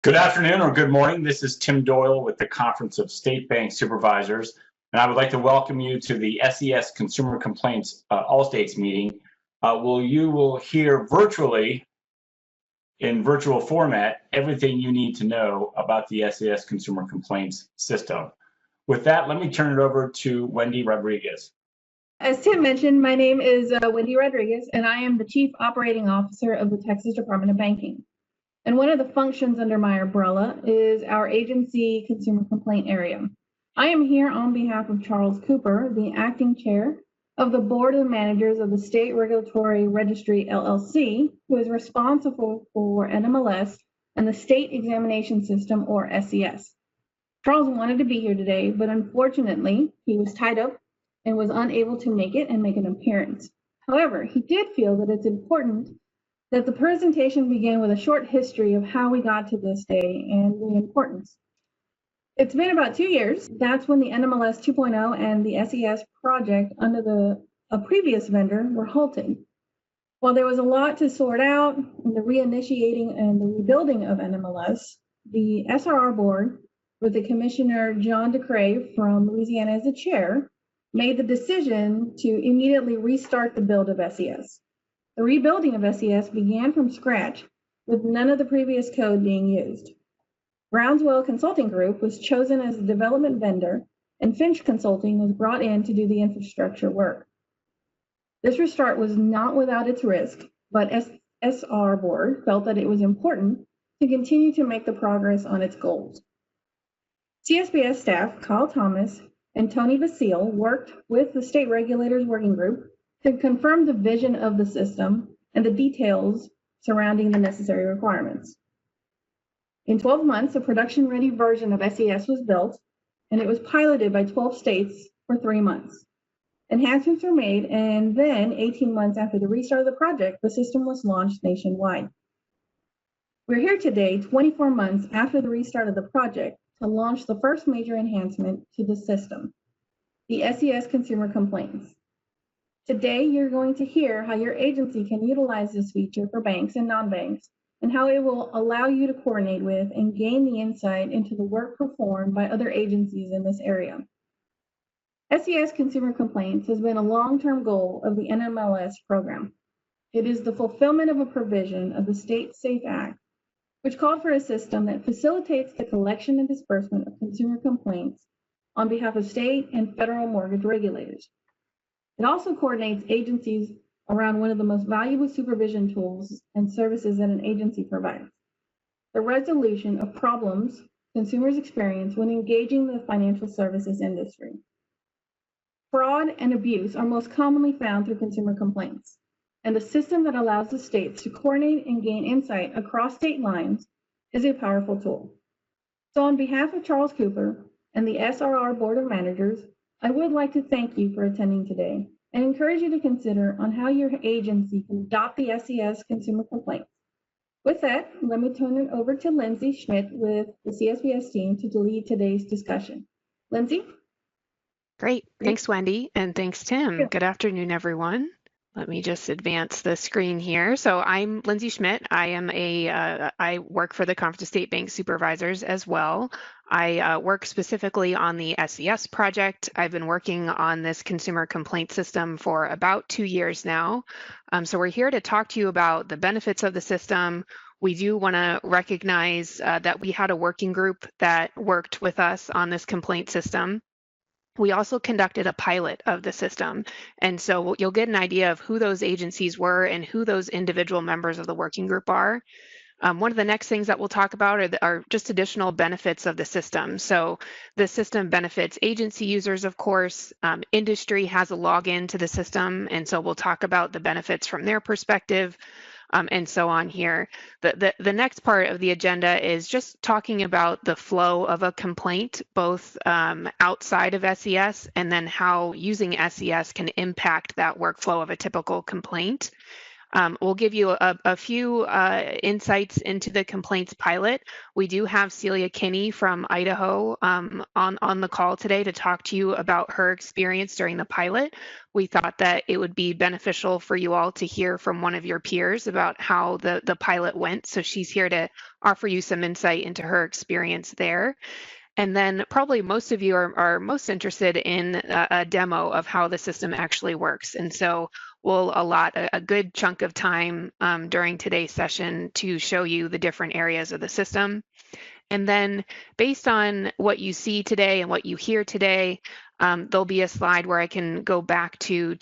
Good afternoon or good morning. This is Tim Doyle with the Conference of State Bank Supervisors, and I would like to welcome you to the SES Consumer Complaints All States meeting. You will hear virtually, in virtual format, everything you need to know about the SES Consumer Complaints system. With that, let me turn it over to Wendy Rodriguez. As Tim mentioned, my name is Wendy Rodriguez, and I am the Chief Operating Officer of the Texas Department of Banking. And one of the functions under my umbrella is our agency consumer complaint area. I am here on behalf of Charles Cooper, the acting chair of the Board of Managers of the State Regulatory Registry, LLC, who is responsible for NMLS and the State Examination System, or SES. Charles wanted to be here today, but unfortunately, he was tied up and was unable to make it and make an appearance. However, he did feel that it's important that the presentation begin with a short history of how we got to this day and the importance. It's been about 2 years. That's when the NMLS 2.0 and the SES project under a previous vendor were halted. While there was a lot to sort out in the reinitiating and the rebuilding of NMLS, the SRR board, with the Commissioner John DeCray from Louisiana as the chair, made the decision to immediately restart the build of SES. The rebuilding of SES began from scratch, with none of the previous code being used. Brownswell Consulting Group was chosen as the development vendor, and Finch Consulting was brought in to do the infrastructure work. This restart was not without its risk, but SR board felt that it was important to continue to make the progress on its goals. CSBS staff Kyle Thomas and Tony Vasile worked with the State Regulators Working Group to confirm the vision of the system and the details surrounding the necessary requirements. In 12 months, a production-ready version of SES was built, and it was piloted by 12 states for 3 months. Enhancements were made, and then 18 months after the restart of the project, the system was launched nationwide. We're here today, 24 months after the restart of the project, to launch the first major enhancement to the system, the SES Consumer Complaints. Today, you're going to hear how your agency can utilize this feature for banks and non-banks, and how it will allow you to coordinate with and gain the insight into the work performed by other agencies in this area. SES Consumer Complaints has been a long-term goal of the NMLS program. It is the fulfillment of a provision of the State SAFE Act, which called for a system that facilitates the collection and disbursement of consumer complaints on behalf of state and federal mortgage regulators. It also coordinates agencies around one of the most valuable supervision tools and services that an agency provides: the resolution of problems consumers experience when engaging the financial services industry. Fraud and abuse are most commonly found through consumer complaints, and the system that allows the states to coordinate and gain insight across state lines is a powerful tool. So on behalf of Charles Cooper and the SRR Board of Managers, I would like to thank you for attending today and encourage you to consider on how your agency can adopt the SES Consumer Complaints. With that, let me turn it over to Lindsay Schmidt with the CSBS team to lead today's discussion. Lindsay? Great. Thanks, Wendy, and thanks, Tim. Good afternoon, everyone. Let me just advance the screen here. So I'm Lindsay Schmidt. I work for the Conference of State Bank Supervisors as well. I work specifically on the SES project. I've been working on this consumer complaint system for about 2 years now. So we're here to talk to you about the benefits of the system. We do want to recognize that we had a working group that worked with us on this complaint system. We also conducted a pilot of the system, and so you'll get an idea of who those agencies were and who those individual members of the working group are. One of the next things that we'll talk about are just additional benefits of the system. So the system benefits agency users, of course. Industry has a login to the system, and so we'll talk about the benefits from their perspective. And so on here. The next part of the agenda is just talking about the flow of a complaint, both outside of SES, and then how using SES can impact that workflow of a typical complaint. We'll give you a few insights into the complaints pilot. We do have Celia Kinney from Idaho on the call today to talk to you about her experience during the pilot. We thought that it would be beneficial for you all to hear from one of your peers about how the pilot went. So she's here to offer you some insight into her experience there. And then probably most of you are most interested in a demo of how the system actually works. And so we'll allot a good chunk of time during today's session to show you the different areas of the system. And then based on what you see today and what you hear today, there'll be a slide where I can go back to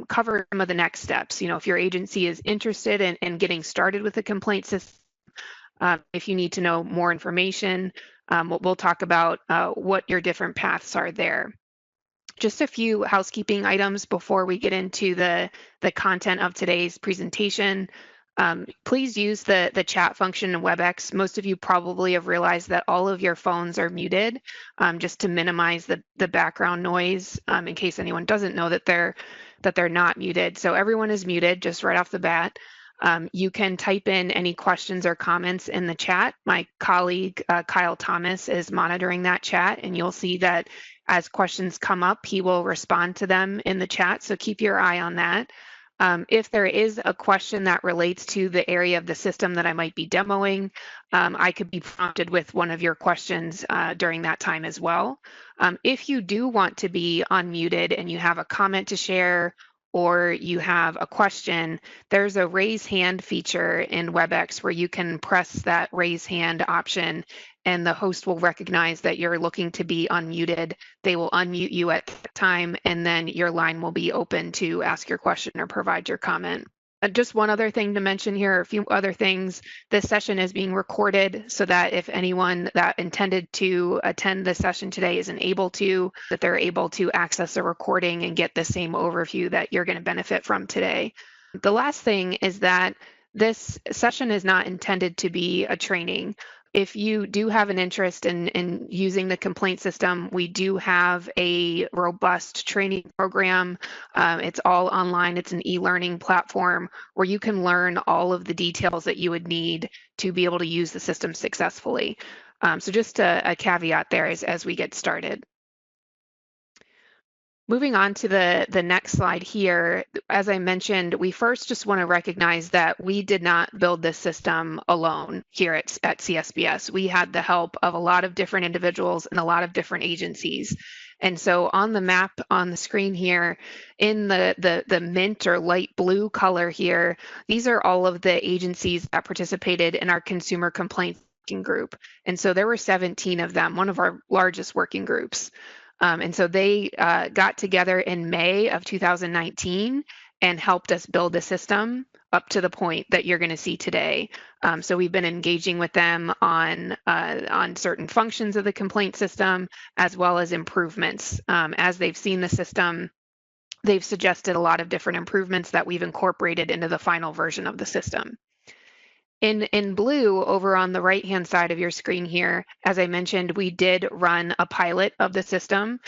cover some of the next steps. You know, if your agency is interested in getting started with the complaint system, if you need to know more information, we'll talk about what your different paths are there. Just a few housekeeping items before we get into the content of today's presentation. Please use the chat function in WebEx. Most of you probably have realized that all of your phones are muted, just to minimize the background noise, in case anyone doesn't know that they're not muted. So everyone is muted just right off the bat. You can type in any questions or comments in the chat. My colleague, Kyle Thomas, is monitoring that chat, and you'll see that as questions come up, he will respond to them in the chat, so keep your eye on that. If there is a question that relates to the area of the system that I might be demoing, I could be prompted with one of your questions during that time as well. If you do want to be unmuted and you have a comment to share or you have a question, there's a raise hand feature in WebEx where you can press that raise hand option and the host will recognize that you're looking to be unmuted. They will unmute you at that time and then your line will be open to ask your question or provide your comment. Just one other thing to mention here, a few other things. This session is being recorded so that if anyone that intended to attend the session today isn't able to, that they're able to access the recording and get the same overview that you're going to benefit from today. The last thing is that this session is not intended to be a training. If you do have an interest in using the complaint system, we do have a robust training program. It's all online. It's an e-learning platform where you can learn all of the details that you would need to be able to use the system successfully. So just a caveat there as we get started. Moving on to the next slide here, as I mentioned, we first just want to recognize that we did not build this system alone here at CSBS. We had the help of a lot of different individuals and a lot of different agencies. And so on the map on the screen here, in the mint or light blue color here, these are all of the agencies that participated in our consumer complaints working group. And so there were 17 of them, one of our largest working groups. And so they got together in May of 2019 and helped us build the system up to the point that you're going to see today. So we've been engaging with them on certain functions of the complaint system, as well as improvements. As they've seen the system, they've suggested a lot of different improvements that we've incorporated into the final version of the system. In blue, over on the right-hand side of your screen here, as I mentioned, we did run a pilot of the system.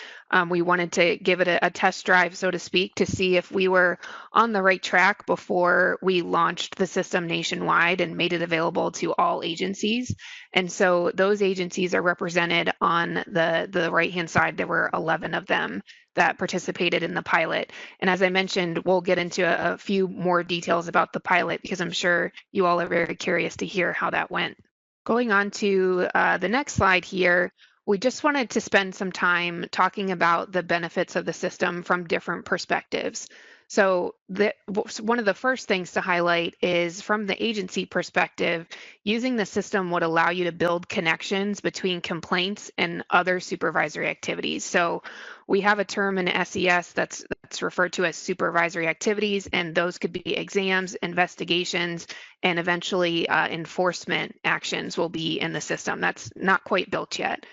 We wanted to give it a test drive, so to speak, to see if we were on the right track before we launched the system nationwide and made it available to all agencies. And so those agencies are represented on the right-hand side. There were 11 of them that participated in the pilot. And as I mentioned, we'll get into a few more details about the pilot because I'm sure you all are very curious to hear how that went. Going on to the next slide here, we just wanted to spend some time talking about the benefits of the system from different perspectives. So one of the first things to highlight is from the agency perspective, using the system would allow you to build connections between complaints and other supervisory activities. So we have a term in SES that's referred to as supervisory activities, and those could be exams, investigations, and eventually enforcement actions will be in the system. That's not quite built yet.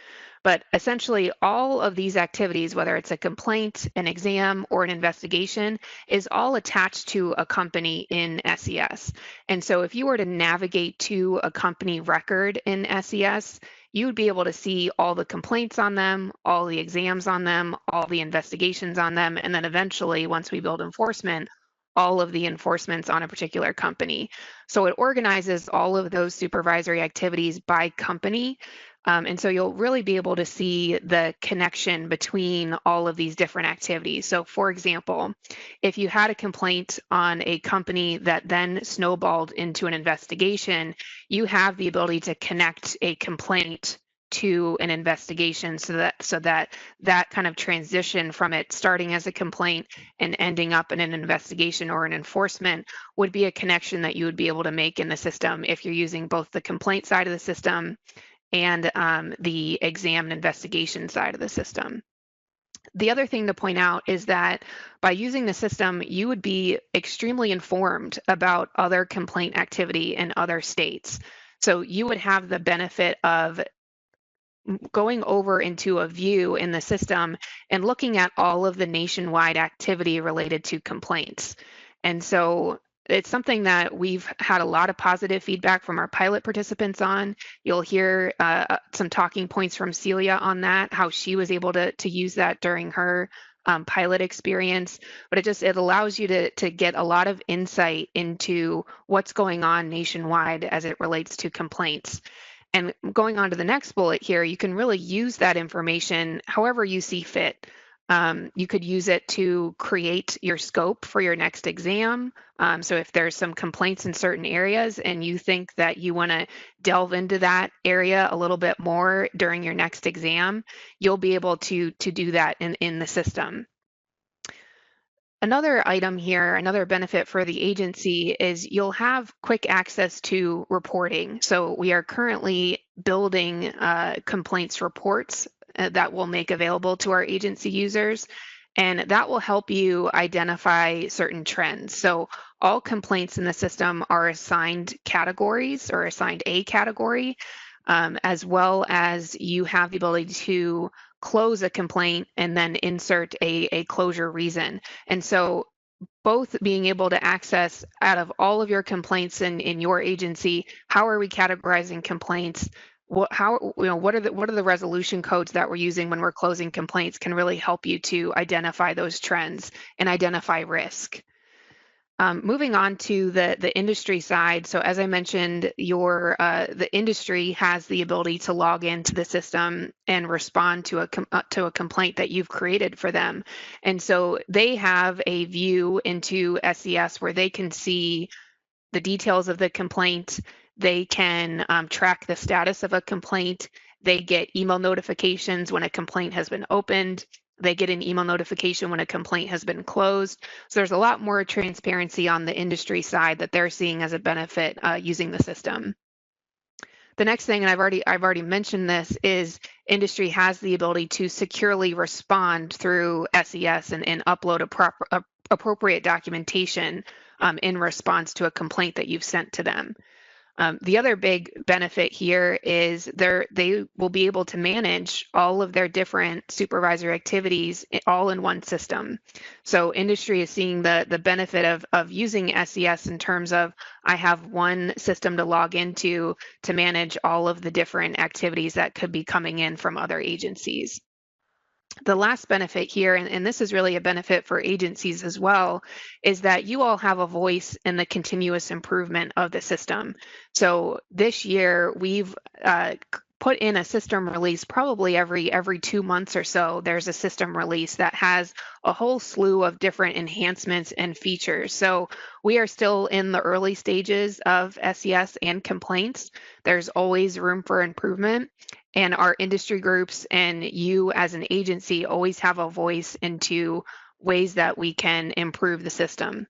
But essentially, all of these activities, whether it's a complaint, an exam, or an investigation, is all attached to a company in SES. And so if you were to navigate to a company record in SES, you would be able to see all the complaints on them, all the exams on them, all the investigations on them, and then eventually, once we build enforcement, all of the enforcements on a particular company. So it organizes all of those supervisory activities by company. And so you'll really be able to see the connection between all of these different activities. So for example, if you had a complaint on a company that then snowballed into an investigation, you have the ability to connect a complaint to an investigation so that kind of transition from it starting as a complaint and ending up in an investigation or an enforcement would be a connection that you would be able to make in the system if you're using both the complaint side of the system and the exam and investigation side of the system. The other thing to point out is that by using the system, you would be extremely informed about other complaint activity in other states. So you would have the benefit of going over into a view in the system and looking at all of the nationwide activity related to complaints. And so it's something that we've had a lot of positive feedback from our pilot participants on. You'll hear some talking points from Celia on that, how she was able to use that during her pilot experience, but it allows you to get a lot of insight into what's going on nationwide as it relates to complaints. And going on to the next bullet here, you can really use that information however you see fit. You could use it to create your scope for your next exam. So if there's some complaints in certain areas and you think that you want to delve into that area a little bit more during your next exam, you'll be able to do that in the system. Another item here, another benefit for the agency is you'll have quick access to reporting. So we are currently building complaints reports that we'll make available to our agency users, and that will help you identify certain trends. So all complaints in the system are assigned categories or assigned a category, as well as you have the ability to close a complaint and then insert a closure reason. And so both being able to access out of all of your complaints in your agency, how are we categorizing complaints? What are the resolution codes that we're using when we're closing complaints can really help you to identify those trends and identify risk. Moving on to the industry side. So as I mentioned, the industry has the ability to log into the system and respond to a complaint that you've created for them. And so they have a view into SES where they can see the details of the complaint. They can track the status of a complaint. They get email notifications when a complaint has been opened. They get an email notification when a complaint has been closed. So there's a lot more transparency on the industry side that they're seeing as a benefit using the system. The next thing, and I've already mentioned this, is industry has the ability to securely respond through SES and upload appropriate documentation in response to a complaint that you've sent to them. The other big benefit here is they will be able to manage all of their different supervisory activities all in one system. So industry is seeing the benefit of using SES in terms of I have one system to log into to manage all of the different activities that could be coming in from other agencies. The last benefit here, and this is really a benefit for agencies as well, is that you all have a voice in the continuous improvement of the system. So this year, we've put in a system release probably every 2 months or so. There's a system release that has a whole slew of different enhancements and features. So we are still in the early stages of SES and complaints. There's always room for improvement. And our industry groups and you as an agency always have a voice into ways that we can improve the system.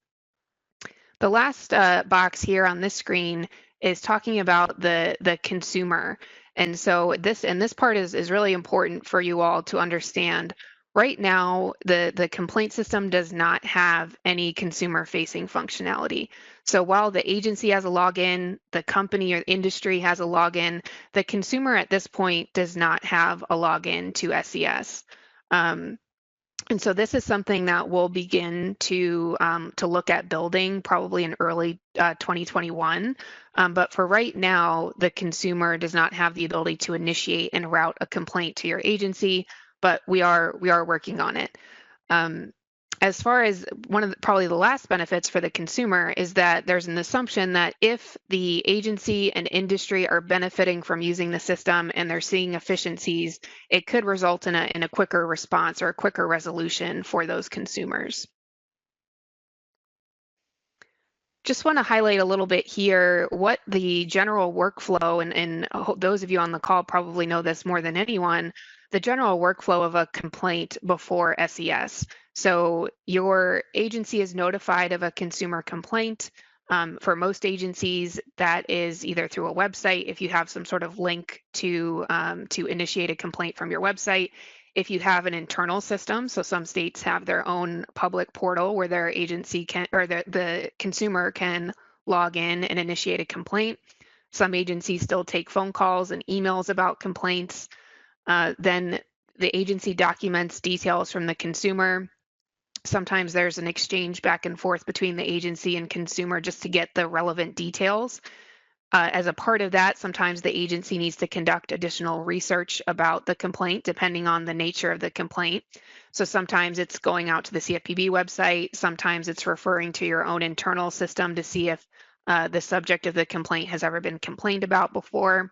The last box here on this screen is talking about the consumer. And so this part is really important for you all to understand. Right now, the complaint system does not have any consumer-facing functionality. So while the agency has a login, the company or industry has a login, the consumer at this point does not have a login to SES. And so this is something that we'll begin to look at building probably in early 2021. But for right now, the consumer does not have the ability to initiate and route a complaint to your agency, but we are working on it. as far as one of probably the last benefits for the consumer is that there's an assumption that if the agency and industry are benefiting from using the system and they're seeing efficiencies, it could result in a quicker response or a quicker resolution for those consumers. Just want to highlight a little bit here what the general workflow, and those of you on the call probably know this more than anyone, the general workflow of a complaint before SES. So your agency is notified of a consumer complaint. For most agencies, that is either through a website, if you have some sort of link to initiate a complaint from your website. If you have an internal system, so some states have their own public portal where their agency can, or the consumer can log in and initiate a complaint. Some agencies still take phone calls and emails about complaints. Then the agency documents details from the consumer. Sometimes there's an exchange back and forth between the agency and consumer just to get the relevant details. As a part of that, sometimes the agency needs to conduct additional research about the complaint, depending on the nature of the complaint. So sometimes it's going out to the CFPB website. Sometimes it's referring to your own internal system to see if the subject of the complaint has ever been complained about before.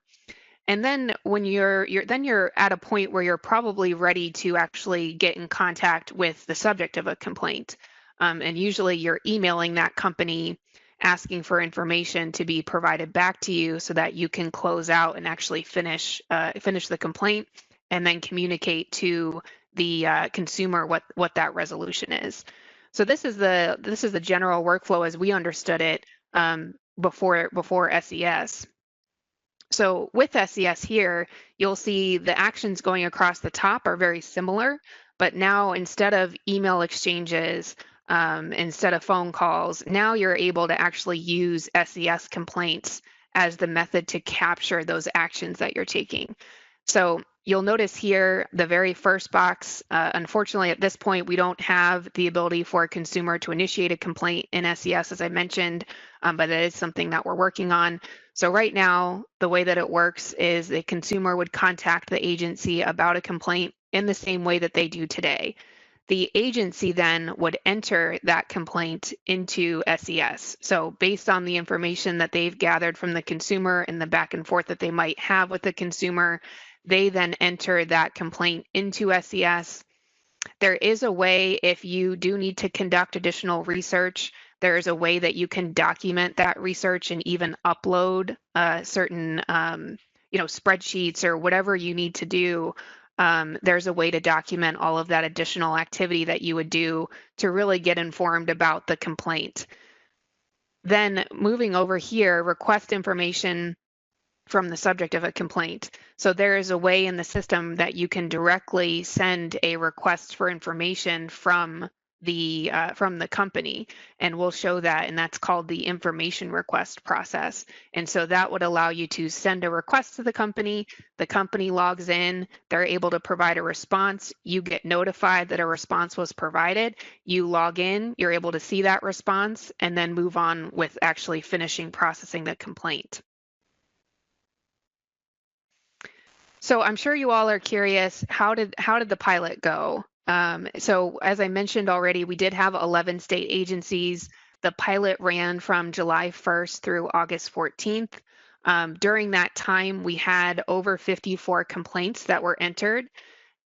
And then when you're at a point where you're probably ready to actually get in contact with the subject of a complaint. And usually you're emailing that company asking for information to be provided back to you so that you can close out and actually finish the complaint and then communicate to the consumer what that resolution is. So this is the general workflow as we understood it before SES. So with SES here, you'll see the actions going across the top are very similar, but now instead of email exchanges, instead of phone calls, now you're able to actually use SES complaints as the method to capture those actions that you're taking. So you'll notice here the very first box, unfortunately at this point, we don't have the ability for a consumer to initiate a complaint in SES, as I mentioned, but it is something that we're working on. So right now, the way that it works is the consumer would contact the agency about a complaint in the same way that they do today. The agency then would enter that complaint into SES. So based on the information that they've gathered from the consumer and the back and forth that they might have with the consumer, they then enter that complaint into SES. There is a way, if you do need to conduct additional research, there is a way that you can document that research and even upload certain spreadsheets or whatever you need to do. There's a way to document all of that additional activity that you would do to really get informed about the complaint. Then moving over here, request information from the subject of a complaint. So there is a way in the system that you can directly send a request for information from the company, and we'll show that, and that's called the information request process. And so that would allow you to send a request to the company logs in, they're able to provide a response, you get notified that a response was provided, you log in, you're able to see that response, and then move on with actually finishing processing the complaint. So I'm sure you all are curious, how did the pilot go? So as I mentioned already, we did have 11 state agencies. The pilot ran from July 1st through August 14th. During that time, we had over 54 complaints that were entered.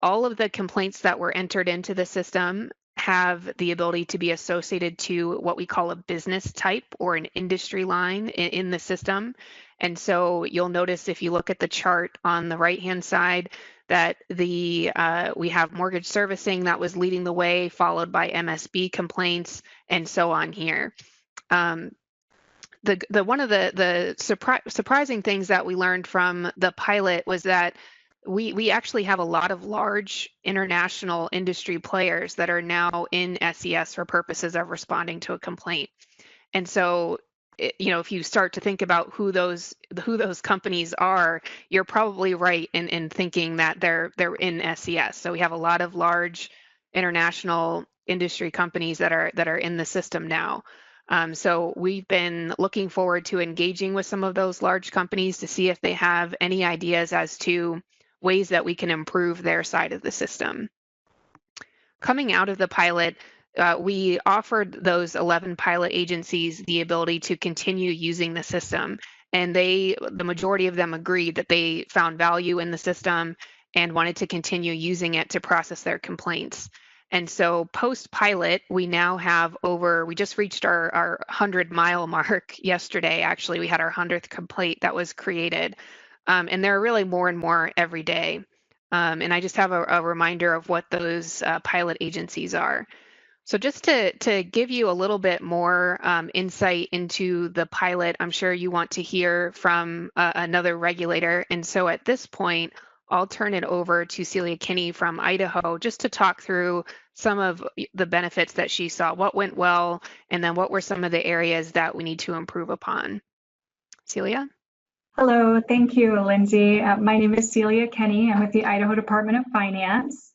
All of the complaints that were entered into the system have the ability to be associated to what we call a business type or an industry line in the system. And so you'll notice if you look at the chart on the right-hand side that we have mortgage servicing that was leading the way, followed by MSB complaints, and so on here. One of the surprising things that we learned from the pilot was that we actually have a lot of large international industry players that are now in SES for purposes of responding to a complaint. And so, if you start to think about who those companies are, you're probably right in thinking that they're in SES. So we have a lot of large international industry companies that are in the system now. So we've been looking forward to engaging with some of those large companies to see if they have any ideas as to ways that we can improve their side of the system. Coming out of the pilot, we offered those 11 pilot agencies the ability to continue using the system. And the majority of them agreed that they found value in the system and wanted to continue using it to process their complaints. And so post-pilot, we now have we just reached our 100-mile mark yesterday. Actually, we had our 100th complaint that was created. And there are really more and more every day. And I just have a reminder of what those pilot agencies are. So just to give you a little bit more insight into the pilot, I'm sure you want to hear from another regulator. And so at this point, I'll turn it over to Celia Kinney from Idaho just to talk through some of the benefits that she saw, what went well, and then what were some of the areas that we need to improve upon. Celia? Hello, thank you, Lindsay. My name is Celia Kinney. I'm with the Idaho Department of Finance.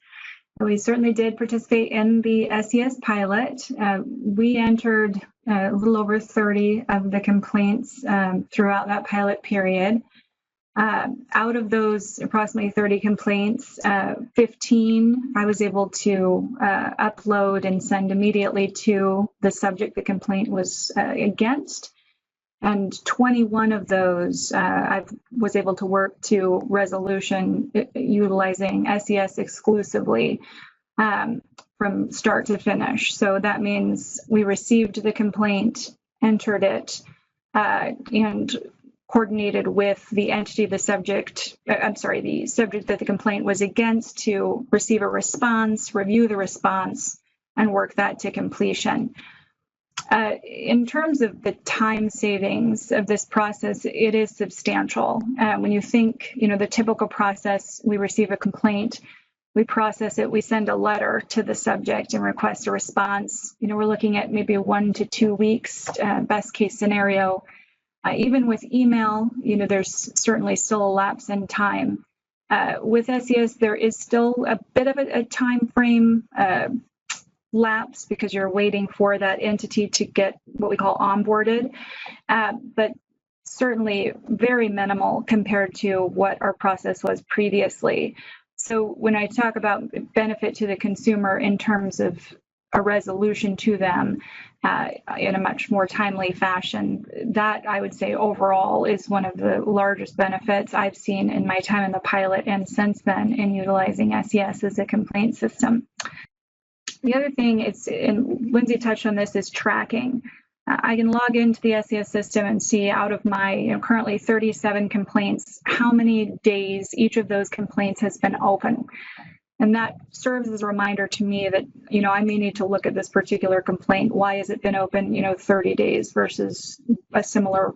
We certainly did participate in the SES pilot. We entered a little over 30 of the complaints throughout that pilot period. Out of those approximately 30 complaints, 15 I was able to upload and send immediately to the subject the complaint was against. And 21 of those I was able to work to resolution utilizing SES exclusively from start to finish. So that means we received the complaint, entered it, and coordinated with the entity, the subject that the complaint was against to receive a response, review the response, and work that to completion. In terms of the time savings of this process, it is substantial. When you think, the typical process, we receive a complaint, we process it, we send a letter to the subject and request a response. We're looking at maybe 1 to 2 weeks, best case scenario. Even with email, there's certainly still a lapse in time. With SES, there is still a bit of a time frame lapse because you're waiting for that entity to get what we call onboarded, but certainly very minimal compared to what our process was previously. So when I talk about benefit to the consumer in terms of a resolution to them in a much more timely fashion, that I would say overall is one of the largest benefits I've seen in my time in the pilot and since then in utilizing SES as a complaint system. The other thing is, and Lindsay touched on this, is tracking. I can log into the SES system and see out of my currently 37 complaints, how many days each of those complaints has been open. And that serves as a reminder to me that, I may need to look at this particular complaint. Why has it been open, 30 days versus a similar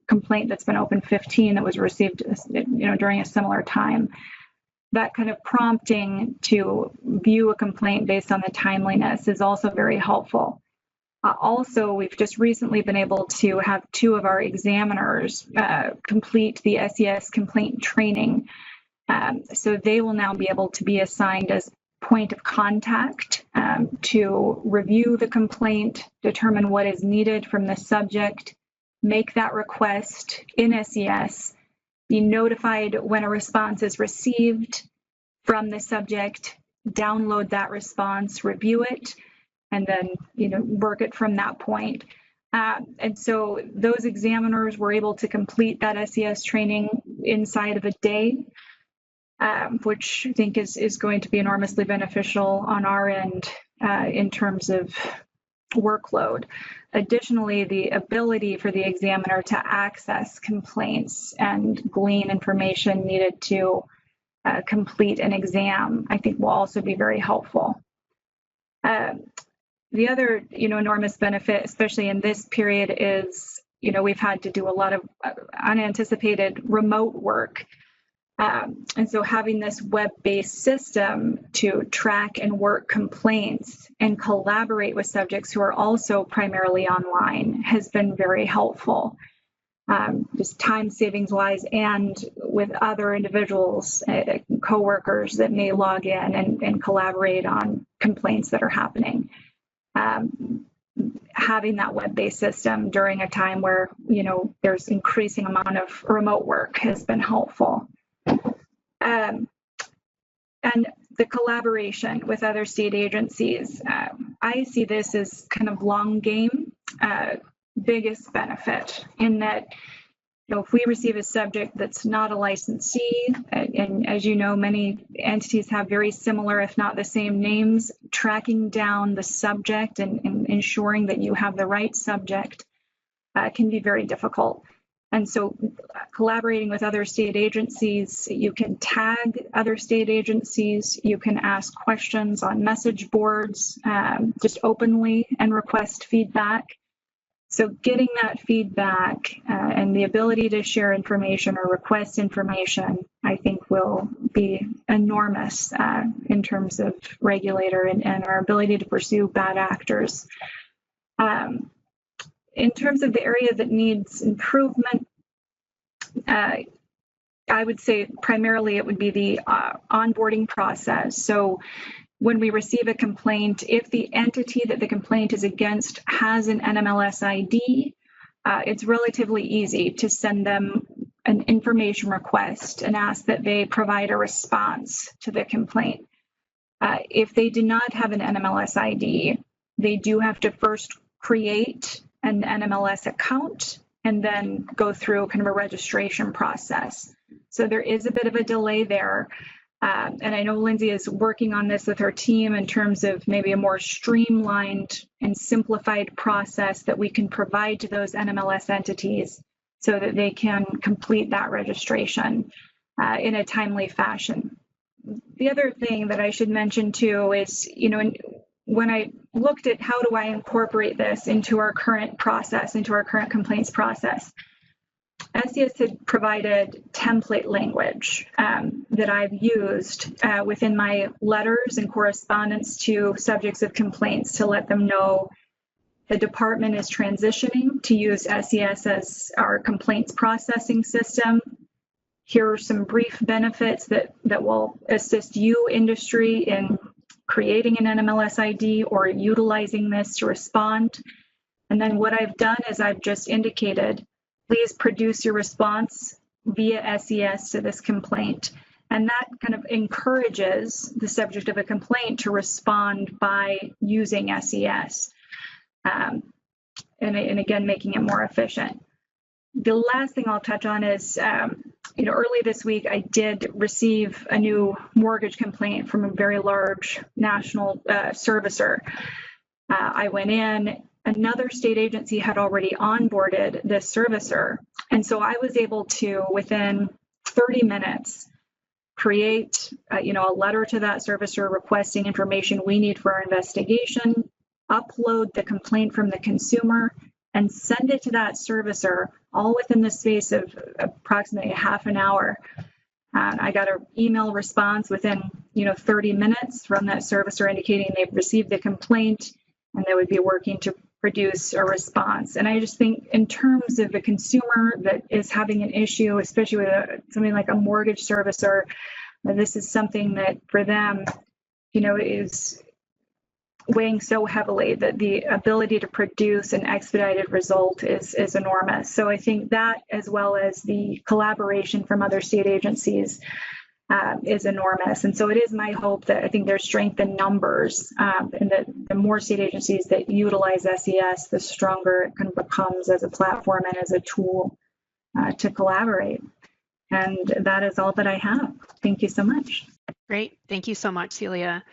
complaint that's been open 15 that was received, during a similar time? That kind of prompting to view a complaint based on the timeliness is also very helpful. Also, we've just recently been able to have 2 of our examiners complete the SES complaint training. So they will now be able to be assigned as point of contact to review the complaint, determine what is needed from the subject, make that request in SES, be notified when a response is received from the subject, download that response, review it, and then work it from that point. And so those examiners were able to complete that SES training inside of a day, which I think is going to be enormously beneficial on our end in terms of workload. Additionally, the ability for the examiner to access complaints and glean information needed to complete an exam, I think will also be very helpful. The other, enormous benefit, especially in this period, is, we've had to do a lot of unanticipated remote work. And so having this web-based system to track and work complaints and collaborate with subjects who are also primarily online has been very helpful, just time savings wise, and with other individuals, coworkers that may log in and collaborate on complaints that are happening. Having that web-based system during a time where, there's increasing amount of remote work has been helpful. And the collaboration with other state agencies. I see this as kind of long game, biggest benefit in that, if we receive a subject that's not a licensee, and as you know, many entities have very similar, if not the same names, tracking down the subject and ensuring that you have the right subject can be very difficult. And so collaborating with other state agencies, you can tag other state agencies, you can ask questions on message boards just openly and request feedback. So getting that feedback and the ability to share information or request information, I think will be enormous in terms of regulator and our ability to pursue bad actors. In terms of the area that needs improvement, I would say primarily it would be the onboarding process. So when we receive a complaint, if the entity that the complaint is against has an NMLS ID, it's relatively easy to send them an information request and ask that they provide a response to the complaint. If they do not have an NMLS ID, they do have to first create an NMLS account and then go through kind of a registration process. So there is a bit of a delay there. And I know Lindsay is working on this with her team in terms of maybe a more streamlined and simplified process that we can provide to those NMLS entities so that they can complete that registration in a timely fashion. The other thing that I should mention too is, when I looked at how do I incorporate this into our current process, into our current complaints process, SES had provided template language that I've used within my letters and correspondence to subjects of complaints to let them know the department is transitioning to use SES as our complaints processing system. Here are some brief benefits that will assist you, industry, in creating an NMLS ID or utilizing this to respond. And then what I've done is I've just indicated, please produce your response via SES to this complaint. And that kind of encourages the subject of a complaint to respond by using SES. And again, making it more efficient. The last thing I'll touch on is, early this week, I did receive a new mortgage complaint from a very large national servicer. I went in, another state agency had already onboarded this servicer. And so I was able to, within 30 minutes, create a letter to that servicer requesting information we need for our investigation, upload the complaint from the consumer, and send it to that servicer all within the space of approximately half an hour. I got an email response within 30 minutes from that servicer indicating they've received the complaint and they would be working to produce a response. And I just think in terms of a consumer that is having an issue, especially with something like a mortgage servicer, this is something that for them, is weighing so heavily that the ability to produce an expedited result is enormous. So I think that, as well as the collaboration from other state agencies, is enormous. And so it is my hope that I think there's strength in numbers, and that the more state agencies that utilize SES, the stronger it kind of becomes as a platform and as a tool to collaborate. And that is all that I have. Thank you so much. Great. Thank you so much, Celia.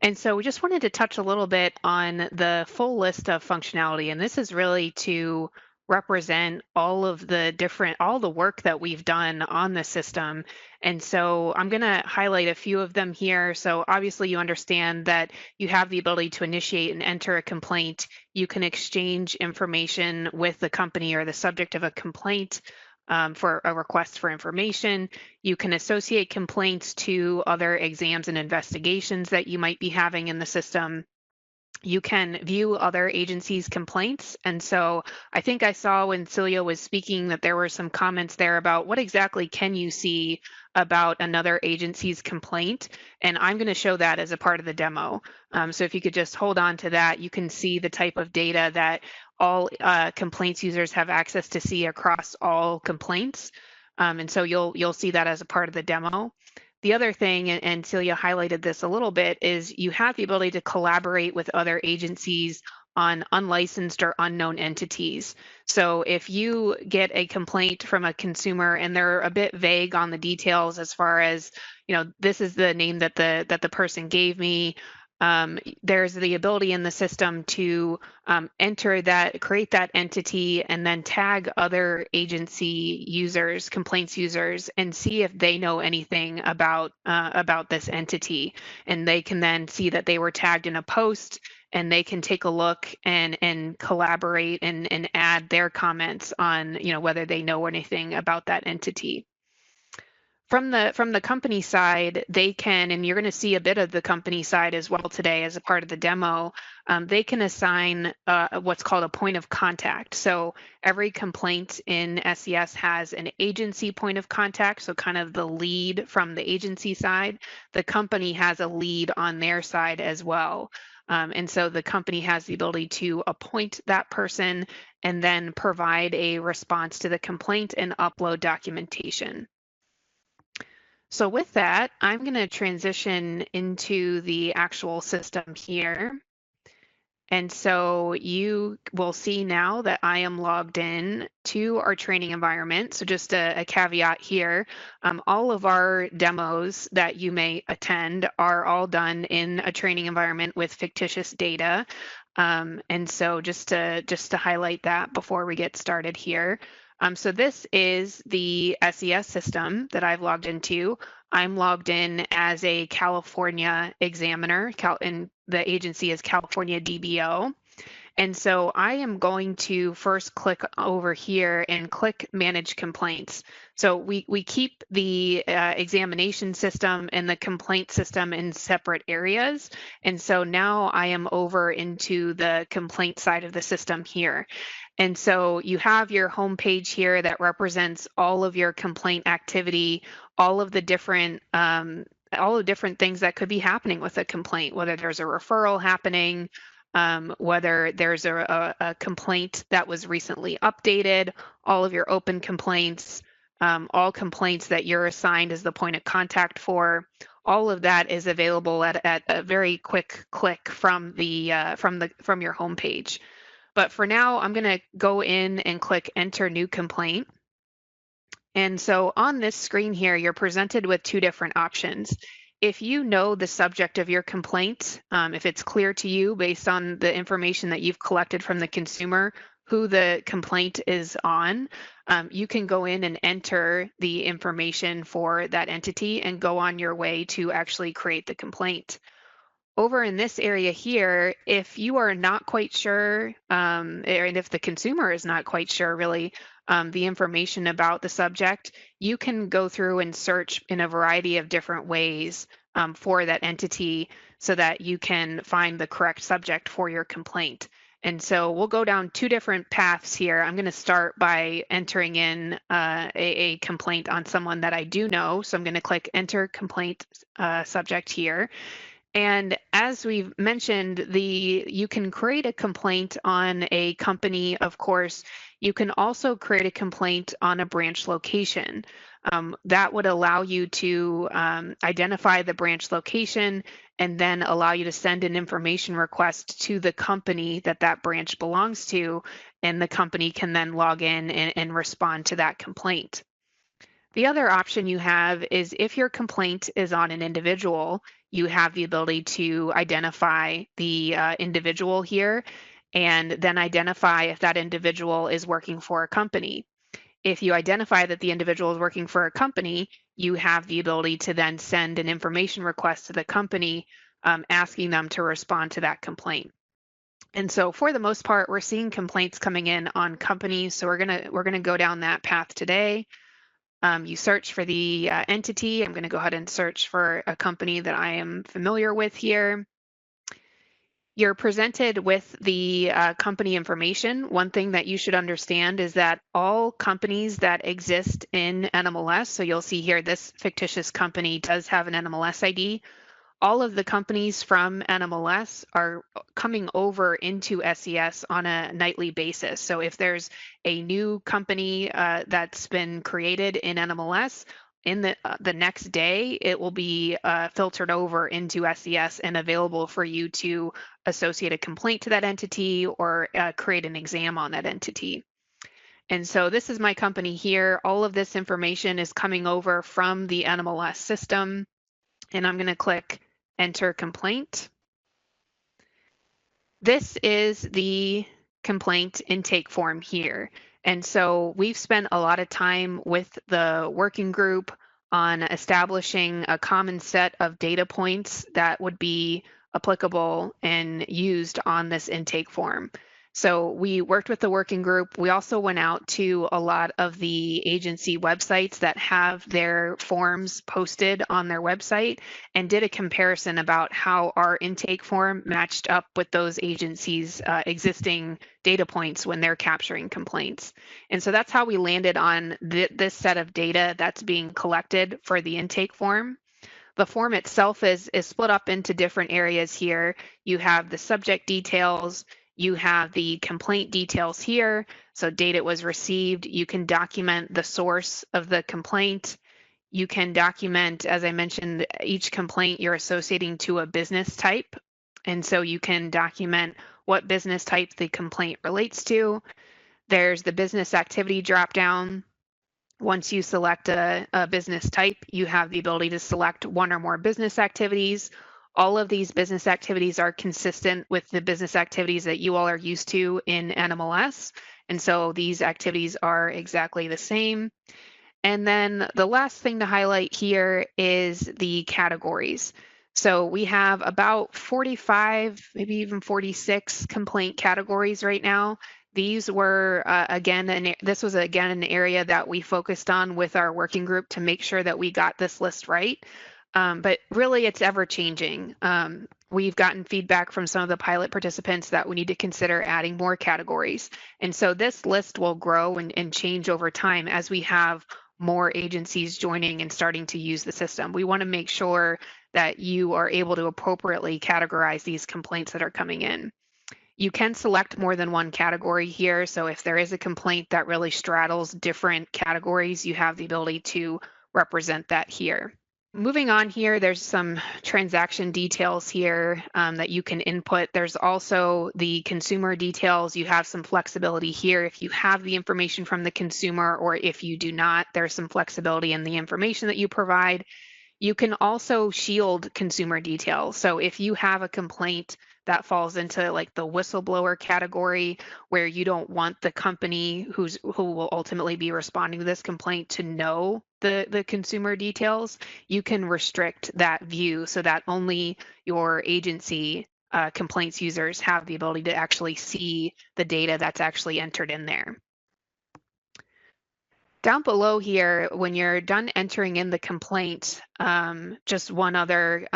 And so we just wanted to touch a little bit on the full list of functionality, and this is really to represent all the work that we've done on the system. And so I'm going to highlight a few of them here. So obviously you understand that you have the ability to initiate and enter a complaint. You can exchange information with the company or the subject of a complaint for a request for information. You can associate complaints to other exams and investigations that you might be having in the system. You can view other agencies' complaints. And so I think I saw when Celia was speaking that there were some comments there about what exactly can you see about another agency's complaint. And I'm going to show that as a part of the demo. So if you could just hold on to that, you can see the type of data that all complaints users have access to see across all complaints. And so you'll see that as a part of the demo. The other thing, and Celia highlighted this a little bit, is you have the ability to collaborate with other agencies on unlicensed or unknown entities. So if you get a complaint from a consumer and they're a bit vague on the details as far as, this is the name that the person gave me, there's the ability in the system to create that entity and then tag other agency users, complaints users, and see if they know anything about this entity. And they can then see that they were tagged in a post, and they can take a look and collaborate and add their comments on, whether they know anything about that entity. From the company side, they can, and you're going to see a bit of the company side as well today as a part of the demo, they can assign what's called a point of contact. So every complaint in SES has an agency point of contact, so kind of the lead from the agency side. The company has a lead on their side as well. And so the company has the ability to appoint that person and then provide a response to the complaint and upload documentation. So with that, I'm going to transition into the actual system here. And so you will see now that I am logged in to our training environment. So just a caveat here, all of our demos that you may attend are all done in a training environment with fictitious data. And so just to highlight that before we get started here. So this is the SES system that I've logged into. I'm logged in as a California examiner, and the agency is California DBO. And so I am going to first click over here and click Manage Complaints. So we keep the examination system and the complaint system in separate areas. And so now I am over into the complaint side of the system here. And so you have your home page here that represents all of your complaint activity, all of the different things that could be happening with a complaint, whether there's a referral happening, whether there's a complaint that was recently updated, all of your open complaints, all complaints that you're assigned as the point of contact for. All of that is available at a very quick click from your home page. But for now, I'm going to go in and click Enter New Complaint. And so on this screen here, you're presented with two different options. If you know the subject of your complaint, if it's clear to you based on the information that you've collected from the consumer, who the complaint is on, you can go in and enter the information for that entity and go on your way to actually create the complaint. Over in this area here, if you are not quite sure, and if the consumer is not quite sure really the information about the subject, you can go through and search in a variety of different ways for that entity so that you can find the correct subject for your complaint. And so we'll go down two different paths here. I'm going to start by entering in a complaint on someone that I do know. So I'm going to click Enter Complaint Subject here. And as we've mentioned, you can create a complaint on a company, of course. You can also create a complaint on a branch location. That would allow you to identify the branch location and then allow you to send an information request to the company that branch belongs to, and the company can then log in and respond to that complaint. The other option you have is if your complaint is on an individual, you have the ability to identify the individual here and then identify if that individual is working for a company. If you identify that the individual is working for a company, you have the ability to then send an information request to the company asking them to respond to that complaint. And so for the most part, we're seeing complaints coming in on companies. So we're gonna go down that path today. You search for the entity. I'm going to go ahead and search for a company that I am familiar with here. You're presented with the company information. One thing that you should understand is that all companies that exist in NMLS, so you'll see here this fictitious company does have an NMLS ID. All of the companies from NMLS are coming over into SES on a nightly basis. So if there's a new company that's been created in NMLS, in the next day, it will be filtered over into SES and available for you to associate a complaint to that entity or create an exam on that entity. And so this is my company here. All of this information is coming over from the NMLS system. And I'm going to click Enter Complaint. This is the complaint intake form here. And so we've spent a lot of time with the working group on establishing a common set of data points that would be applicable and used on this intake form. So we worked with the working group. We also went out to a lot of the agency websites that have their forms posted on their website and did a comparison about how our intake form matched up with those agencies' existing data points when they're capturing complaints. And so that's how we landed on this set of data that's being collected for the intake form. The form itself is split up into different areas here. You have the subject details, you have the complaint details here. So date it was received. You can document the source of the complaint. You can document, as I mentioned, each complaint you're associating to a business type. And so you can document what business type the complaint relates to. There's the business activity dropdown. Once you select a business type, you have the ability to select one or more business activities. All of these business activities are consistent with the business activities that you all are used to in NMLS. And so these activities are exactly the same. And then the last thing to highlight here is the categories. So we have about 45, maybe even 46 complaint categories right now. These were, this was again an area that we focused on with our working group to make sure that we got this list right. But really it's ever changing. We've gotten feedback from some of the pilot participants that we need to consider adding more categories. And so this list will grow and change over time as we have more agencies joining and starting to use the system. We want to make sure that you are able to appropriately categorize these complaints that are coming in. You can select more than one category here. So if there is a complaint that really straddles different categories, you have the ability to represent that here. Moving on here, there's some transaction details here that you can input. There's also the consumer details. You have some flexibility here. If you have the information from the consumer or if you do not, there's some flexibility in the information that you provide. You can also shield consumer details. So if you have a complaint that falls into like the whistleblower category where you don't want the company who will ultimately be responding to this complaint to know the consumer details, you can restrict that view so that only your agency complaints users have the ability to actually see the data that's actually entered in there. Down below here, when you're done entering in the complaint, just one other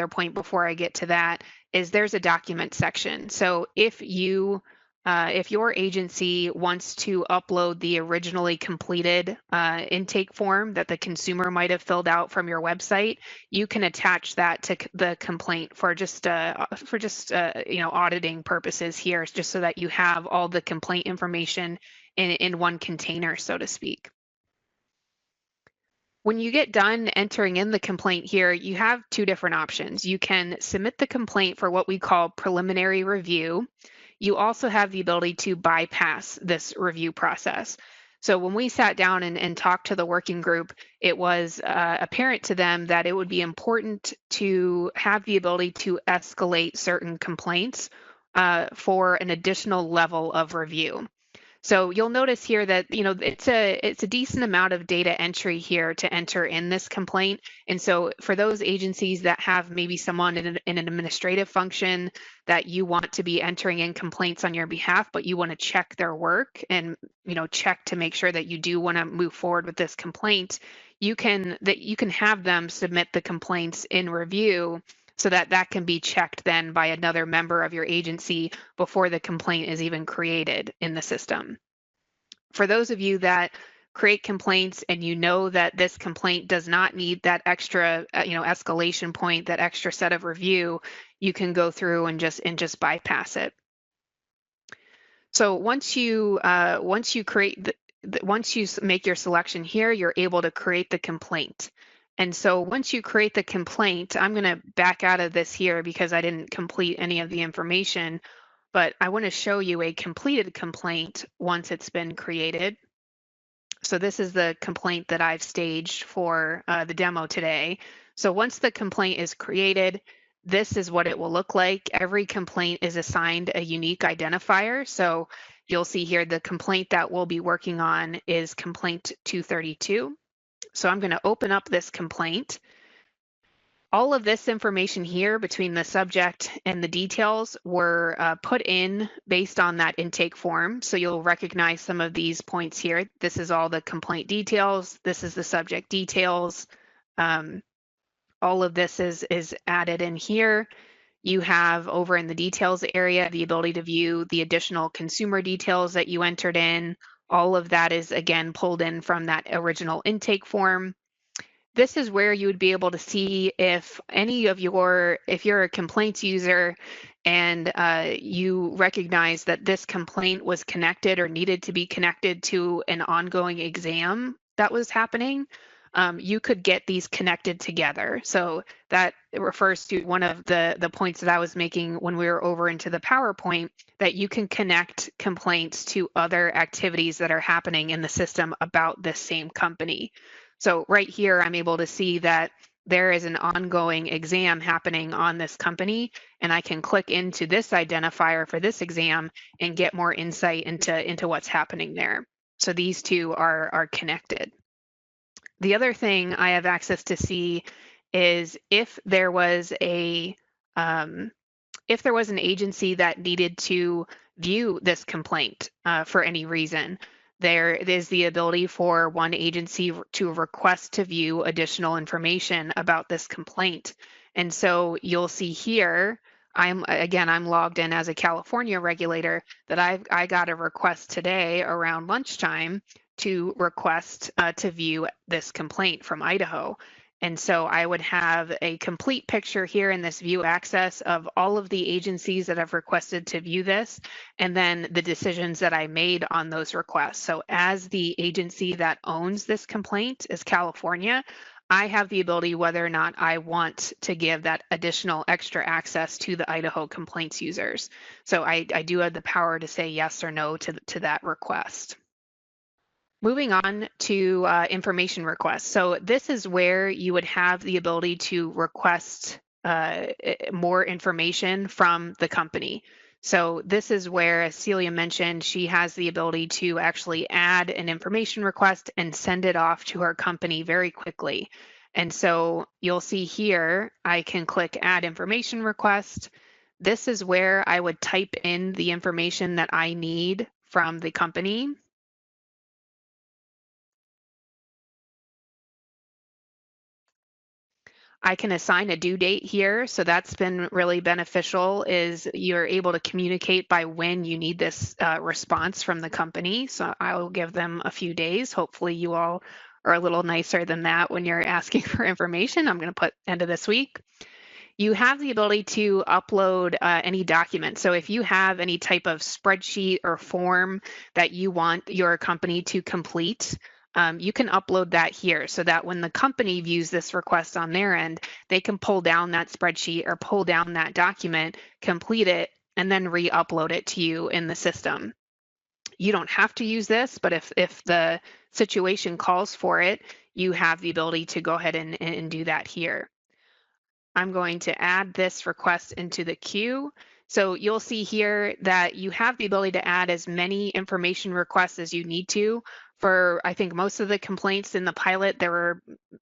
point before I get to that is there's a document section. So if your agency wants to upload the originally completed intake form that the consumer might have filled out from your website, you can attach that to the complaint for just auditing purposes here, just so that you have all the complaint information in one container, so to speak. When you get done entering in the complaint here, you have two different options. You can submit the complaint for what we call preliminary review. You also have the ability to bypass this review process. So when we sat down and talked to the working group, it was apparent to them that it would be important to have the ability to escalate certain complaints for an additional level of review. So you'll notice here that, it's a decent amount of data entry here to enter in this complaint. And so for those agencies that have maybe someone in an administrative function that you want to be entering in complaints on your behalf, but you want to check their work and, check to make sure that you do want to move forward with this complaint, you can have them submit the complaints in review, so that can be checked then by another member of your agency before the complaint is even created in the system. For those of you that create complaints and you know that this complaint does not need that extra escalation point, that extra set of review, you can go through and just bypass it. So once you create once you make your selection here, you're able to create the complaint. And so once you create the complaint, I'm going to back out of this here because I didn't complete any of the information, but I want to show you a completed complaint once it's been created. So this is the complaint that I've staged for the demo today. So once the complaint is created, this is what it will look like. Every complaint is assigned a unique identifier. So you'll see here the complaint that we'll be working on is complaint 232. So I'm going to open up this complaint. All of this information here between the subject and the details were put in based on that intake form. So you'll recognize some of these points here. This is all the complaint details. This is the subject details. All of this is added in here. You have over in the details area the ability to view the additional consumer details that you entered in. All of that is again pulled in from that original intake form. This is where you would be able to see if if you're a complaints user and you recognize that this complaint was connected or needed to be connected to an ongoing exam that was happening, you could get these connected together. So that refers to one of the points that I was making when we were over into the PowerPoint, that you can connect complaints to other activities that are happening in the system about this same company. So right here, I'm able to see that there is an ongoing exam happening on this company, and I can click into this identifier for this exam and get more insight into what's happening there. So these two are connected. The other thing I have access to see is if there was an agency that needed to view this complaint for any reason. There is the ability for one agency to request to view additional information about this complaint. And so you'll see here, I'm logged in as a California regulator, that I got a request today around lunchtime to request to view this complaint from Idaho. And so I would have a complete picture here in this view access of all of the agencies that have requested to view this, and then the decisions that I made on those requests. So as the agency that owns this complaint is California, I have the ability whether or not I want to give that additional extra access to the Idaho complaints users. So I do have the power to say yes or no to that request. Moving on to information requests. So this is where you would have the ability to request more information from the company. So this is where, as Celia mentioned, she has the ability to actually add an information request and send it off to her company very quickly. And so you'll see here, I can click Add Information Request. This is where I would type in the information that I need from the company. I can assign a due date here. So that's been really beneficial, is you're able to communicate by when you need this response from the company. So I'll give them a few days. Hopefully you all are a little nicer than that when you're asking for information. I'm going to put end of this week. You have the ability to upload any document. So if you have any type of spreadsheet or form that you want your company to complete, you can upload that here so that when the company views this request on their end, they can pull down that spreadsheet or pull down that document, complete it, and then re-upload it to you in the system. You don't have to use this, but if the situation calls for it, you have the ability to go ahead and do that here. I'm going to add this request into the queue. So you'll see here that you have the ability to add as many information requests as you need to. For, I think, most of the complaints in the pilot, there were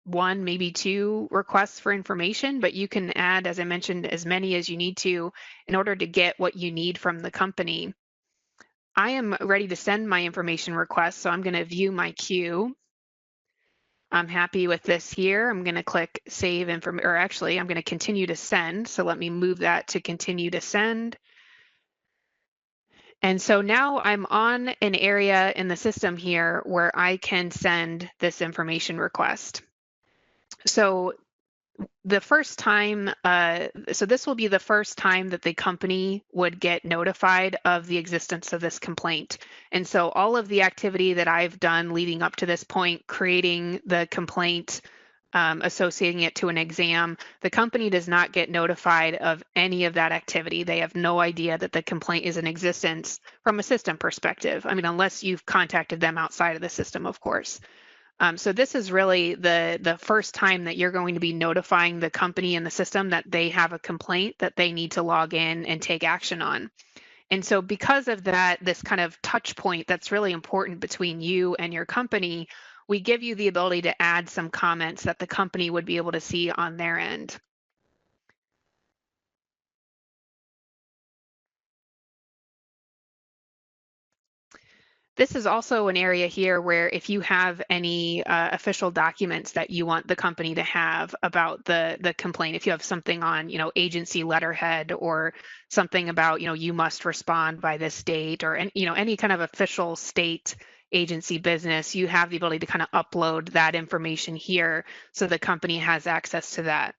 1, maybe 2 requests for information, but you can add, as I mentioned, as many as you need to in order to get what you need from the company. I am ready to send my information request, so I'm going to view my queue. I'm happy with this here. I'm going to click save information, or actually I'm going to continue to send. So let me move that to continue to send. And so now I'm on an area in the system here where I can send this information request. So the first time, so this will be the first time that the company would get notified of the existence of this complaint. And so all of the activity that I've done leading up to this point, creating the complaint, associating it to an exam, the company does not get notified of any of that activity. They have no idea that the complaint is in existence from a system perspective. I mean, unless you've contacted them outside of the system, of course. So this is really the first time that you're going to be notifying the company in the system that they have a complaint that they need to log in and take action on. And so because of that, this kind of touch point that's really important between you and your company, we give you the ability to add some comments that the company would be able to see on their end. This is also an area here where if you have any official documents that you want the company to have about the complaint, if you have something on, agency letterhead or something about, you must respond by this date or, any kind of official state agency business, you have the ability to kind of upload that information here so the company has access to that.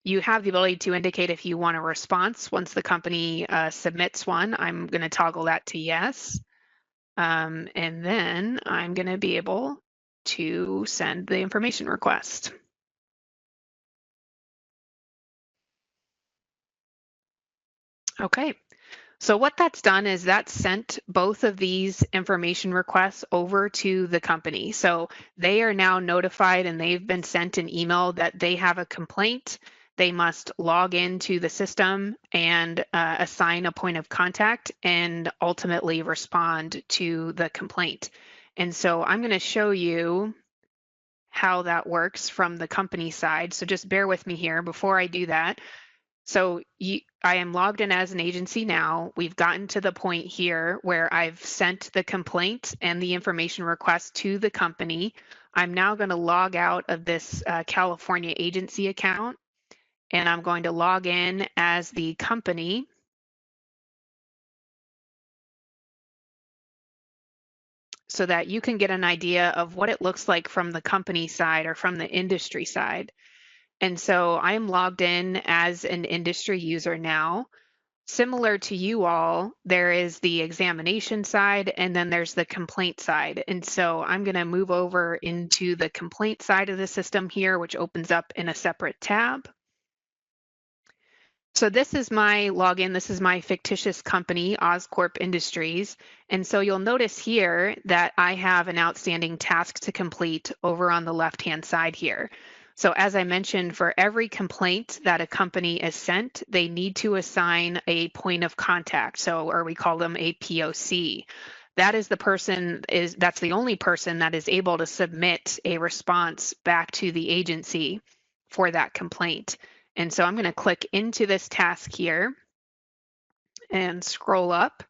You have the ability to indicate if you want a response once the company submits one. I'm going to toggle that to yes. And then I'm going to be able to send the information request. Okay, so what that's done is that sent both of these information requests over to the company. So they are now notified and they've been sent an email that they have a complaint. They must log into the system and assign a point of contact and ultimately respond to the complaint. And so I'm going to show you how that works from the company side. So just bear with me here before I do that. So I am logged in as an agency now. We've gotten to the point here where I've sent the complaint and the information request to the company. I'm now going to log out of this California agency account, and I'm going to log in as the company. So that you can get an idea of what it looks like from the company side or from the industry side. And so I'm logged in as an industry user now. Similar to you all, there is the examination side and then there's the complaint side. And so I'm going to move over into the complaint side of the system here, which opens up in a separate tab. So this is my login. This is my fictitious company, Oscorp Industries. And so you'll notice here that I have an outstanding task to complete over on the left-hand side here. So as I mentioned, for every complaint that a company is sent, they need to assign a point of contact. So, or we call them a POC. That is that's the only person that is able to submit a response back to the agency for that complaint. And so I'm going to click into this task here and scroll up.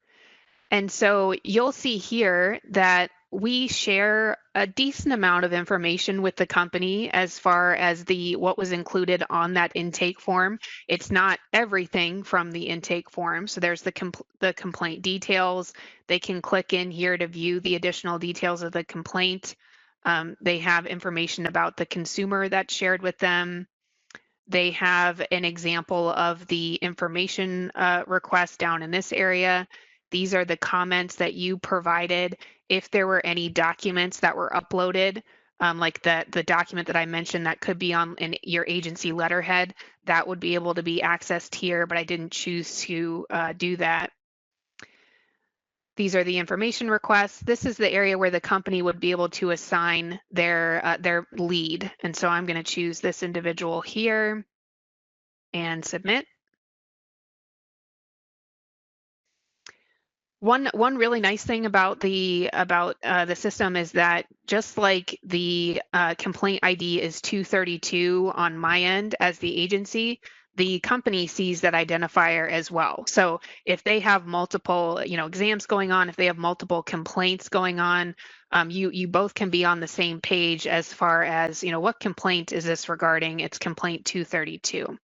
And so you'll see here that we share a decent amount of information with the company as far as what was included on that intake form. It's not everything from the intake form. So there's the complaint details. They can click in here to view the additional details of the complaint. They have information about the consumer that's shared with them. They have an example of the information request down in this area. These are the comments that you provided. If there were any documents that were uploaded, like the document that I mentioned that could be in your agency letterhead, that would be able to be accessed here, but I didn't choose to do that. These are the information requests. This is the area where the company would be able to assign their lead. And so I'm going to choose this individual here and submit. One really nice thing about the system is that just like the complaint ID is 232 on my end as the agency, the company sees that identifier as well. So if they have multiple, exams going on, if they have multiple complaints going on, you both can be on the same page as far as, what complaint is this regarding? It's complaint 232.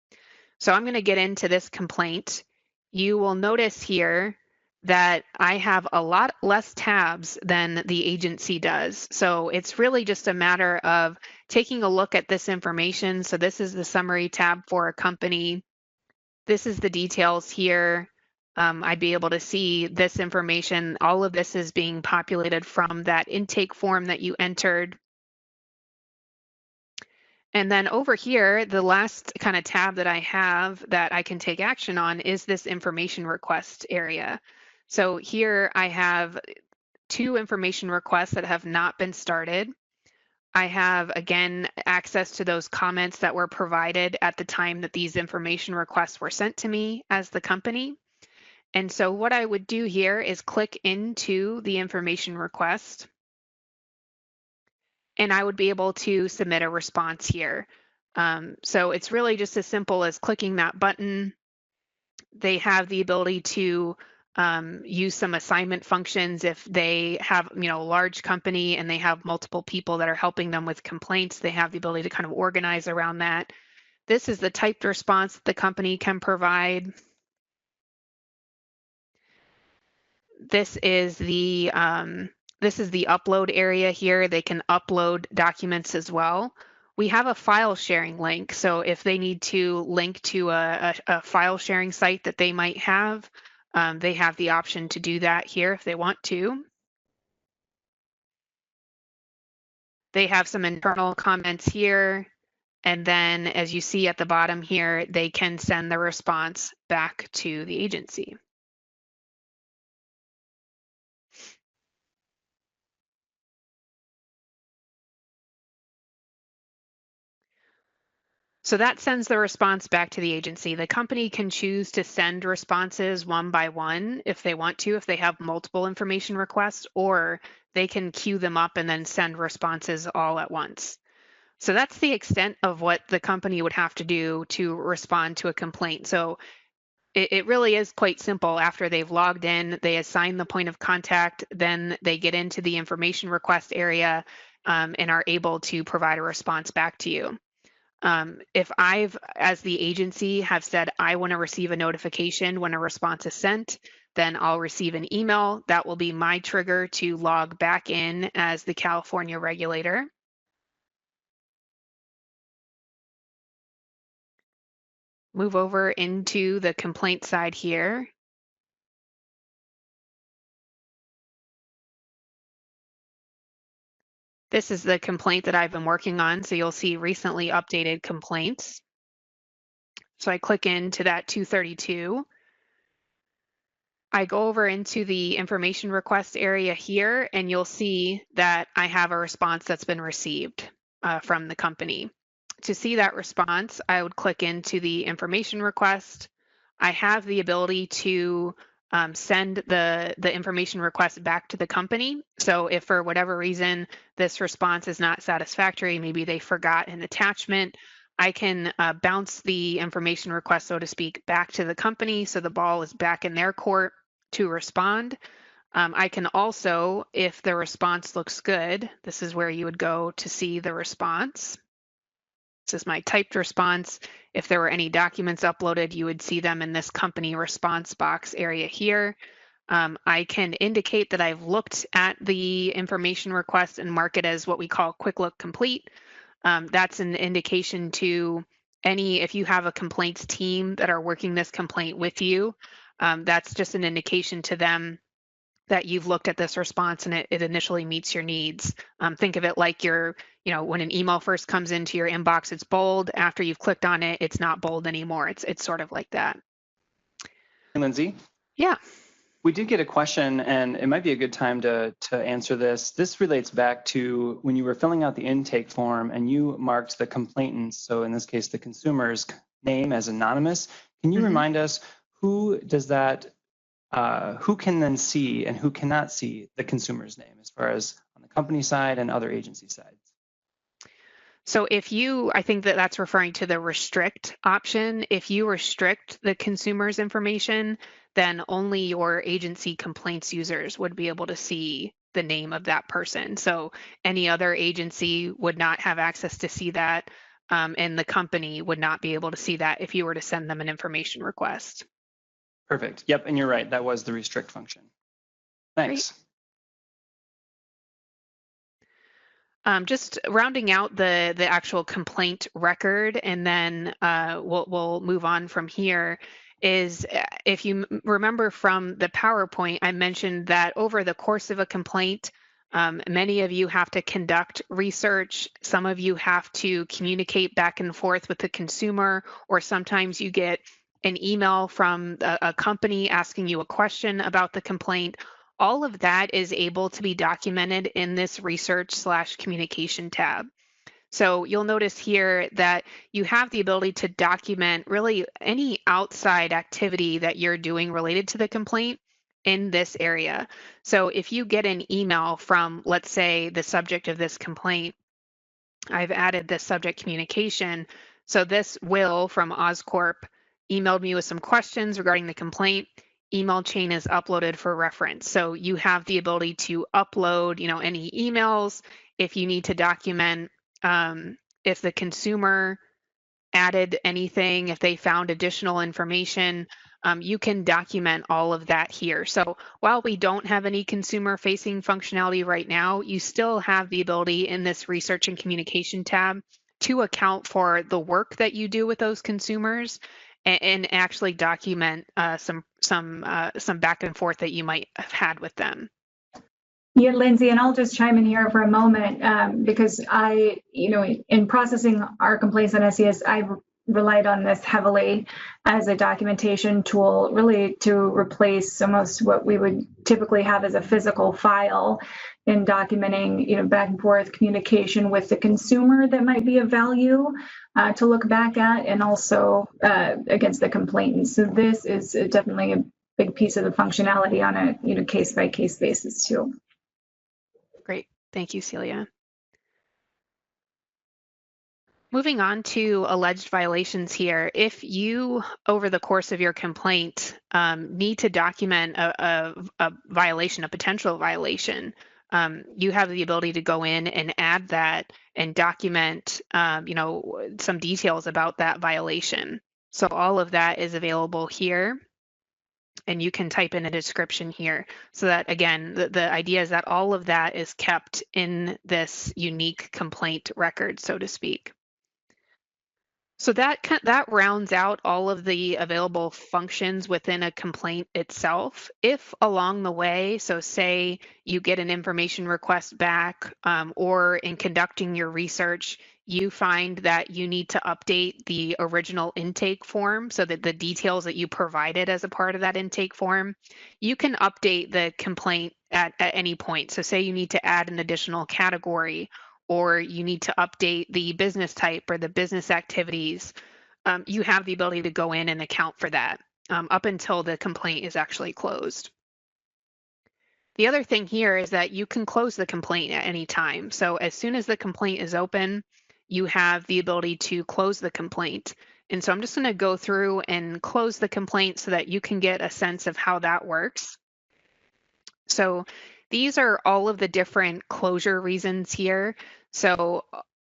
So I'm going to get into this complaint. You will notice here that I have a lot less tabs than the agency does. So it's really just a matter of taking a look at this information. So this is the summary tab for a company. This is the details here. I'd be able to see this information. All of this is being populated from that intake form that you entered. And then over here, the last kind of tab that I have that I can take action on is this information request area. So here I have 2 information requests that have not been started. I have, again, access to those comments that were provided at the time that these information requests were sent to me as the company. And so what I would do here is click into the information request, and I would be able to submit a response here. So it's really just as simple as clicking that button. They have the ability to use some assignment functions if they have, a large company and they have multiple people that are helping them with complaints. They have the ability to kind of organize around that. This is the typed response that the company can provide. This is the upload area here. They can upload documents as well. We have a file sharing link. So if they need to link to a file sharing site that they might have, they have the option to do that here if they want to. They have some internal comments here. And then as you see at the bottom here, they can send the response back to the agency. So that sends the response back to the agency. The company can choose to send responses one by one if they want to, if they have multiple information requests, or they can queue them up and then send responses all at once. So that's the extent of what the company would have to do to respond to a complaint. So it really is quite simple. After they've logged in, they assign the point of contact, then they get into the information request area and are able to provide a response back to you. If I've, as the agency, have said I want to receive a notification when a response is sent, then I'll receive an email. That will be my trigger to log back in as the California regulator. Move over into the complaint side here. This is the complaint that I've been working on. So you'll see recently updated complaints. So I click into that 232. I go over into the information request area here, and you'll see that I have a response that's been received from the company. To see that response, I would click into the information request. I have the ability to send the information request back to the company. So if for whatever reason this response is not satisfactory, maybe they forgot an attachment, I can bounce the information request, so to speak, back to the company so the ball is back in their court to respond. I can also, if the response looks good, this is where you would go to see the response. This is my typed response. If there were any documents uploaded, you would see them in this company response box area here. I can indicate that I've looked at the information request and mark it as what we call quick look complete. That's an indication to if you have a complaints team that are working this complaint with you, that's just an indication to them that you've looked at this response and it initially meets your needs. Think of it like when an email first comes into your inbox, it's bold. After you've clicked on it, it's not bold anymore. It's sort of like that. Lindsay? Yeah. We did get a question, and it might be a good time to answer this. This relates back to when you were filling out the intake form and you marked the complainant's, so in this case, the consumer's name as anonymous. Can you remind us who does that, who can then see and who cannot see the consumer's name as far as on the company side and other agency sides? So I think that's referring to the restrict option. If you restrict the consumer's information, then only your agency complaints users would be able to see the name of that person. So any other agency would not have access to see that, and the company would not be able to see that if you were to send them an information request. Perfect. Yep, and you're right. That was the restrict function. Thanks. Just rounding out the actual complaint record, and then we'll move on from here. Is if you remember from the PowerPoint, I mentioned that over the course of a complaint, many of you have to conduct research. Some of you have to communicate back and forth with the consumer, or sometimes you get an email from a company asking you a question about the complaint. All of that is able to be documented in this research/communication tab. So you'll notice here that you have the ability to document really any outside activity that you're doing related to the complaint in this area. So if you get an email from, let's say, the subject of this complaint, I've added this subject communication. So this Will from Oscorp emailed me with some questions regarding the complaint. Email chain is uploaded for reference. So you have the ability to upload, any emails if you need to document if the consumer added anything, if they found additional information, you can document all of that here. So while we don't have any consumer facing functionality right now, you still have the ability in this research and communication tab to account for the work that you do with those consumers and actually document some back and forth that you might have had with them. Yeah, Lindsay, and I'll just chime in here for a moment because in processing our complaints on SES, I relied on this heavily as a documentation tool, really to replace almost what we would typically have as a physical file in documenting, back and forth communication with the consumer that might be of value to look back at, and also against the complainant. So this is definitely a big piece of the functionality on a case-by-case basis too. Great. Thank you, Celia. Moving on to alleged violations here. If you, over the course of your complaint, need to document a violation, a potential violation, you have the ability to go in and add that and document, some details about that violation. So all of that is available here. And you can type in a description here so that, again, the idea is that all of that is kept in this unique complaint record, so to speak. So that rounds out all of the available functions within a complaint itself. If along the way, so say you get an information request back or in conducting your research, you find that you need to update the original intake form so that the details that you provided as a part of that intake form, you can update the complaint at any point. So say you need to add an additional category, or you need to update the business type or the business activities, you have the ability to go in and account for that up until the complaint is actually closed. The other thing here is that you can close the complaint at any time. So as soon as the complaint is open, you have the ability to close the complaint. And so I'm just going to go through and close the complaint so that you can get a sense of how that works. So these are all of the different closure reasons here. So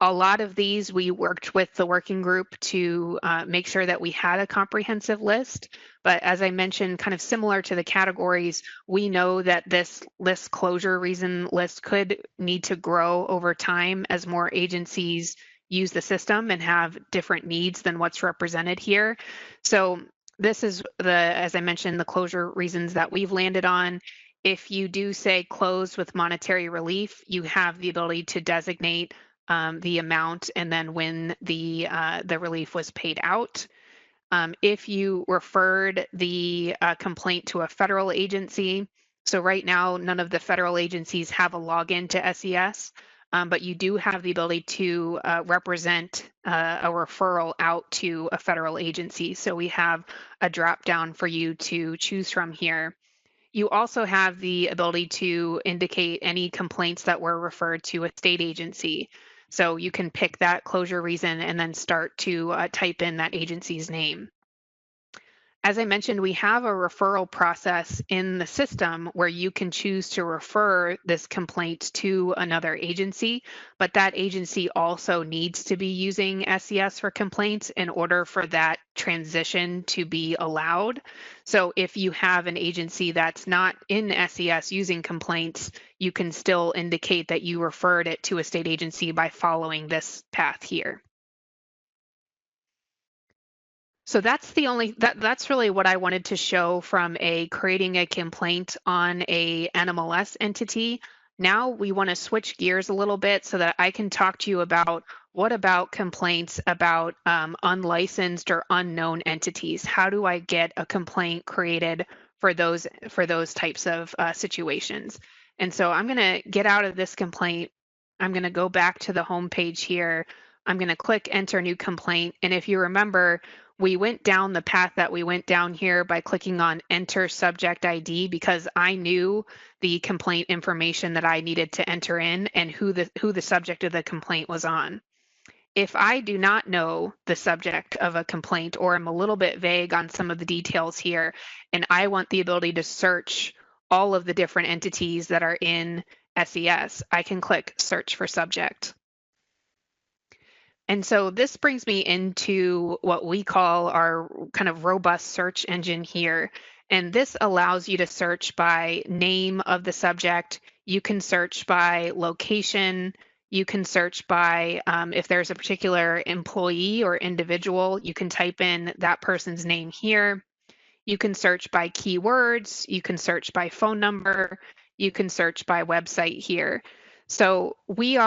a lot of these we worked with the working group to make sure that we had a comprehensive list. But as I mentioned, kind of similar to the categories, we know that this list closure reason list could need to grow over time as more agencies use the system and have different needs than what's represented here. So this is as I mentioned, the closure reasons that we've landed on. If you do say closed with monetary relief, you have the ability to designate the amount and then when the relief was paid out. If you referred the complaint to a federal agency, so right now none of the federal agencies have a login to SES, but you do have the ability to represent a referral out to a federal agency. So we have a drop down for you to choose from here. You also have the ability to indicate any complaints that were referred to a state agency. So you can pick that closure reason and then start to type in that agency's name. As I mentioned, we have a referral process in the system where you can choose to refer this complaint to another agency, but that agency also needs to be using SES for complaints in order for that transition to be allowed. So if you have an agency that's not in SES using complaints, you can still indicate that you referred it to a state agency by following this path here. So that's that's really what I wanted to show from creating a complaint on a NMLS entity. Now we want to switch gears a little bit so that I can talk to you about what about complaints about unlicensed or unknown entities. How do I get a complaint created for those types of situations? And so I'm going to get out of this complaint. I'm going to go back to the home page here. I'm going to click enter new complaint. And if you remember, we went down the path that we went down here by clicking on enter subject ID because I knew the complaint information that I needed to enter in and who the subject of the complaint was on. If I do not know the subject of a complaint or am a little bit vague on some of the details here, and I want the ability to search all of the different entities that are in SES, I can click search for subject. And so this brings me into what we call our kind of robust search engine here. And this allows you to search by name of the subject. You can search by location. You can search by if there's a particular employee or individual, you can type in that person's name here. You can search by keywords. You can search by phone number. You can search by website here. So we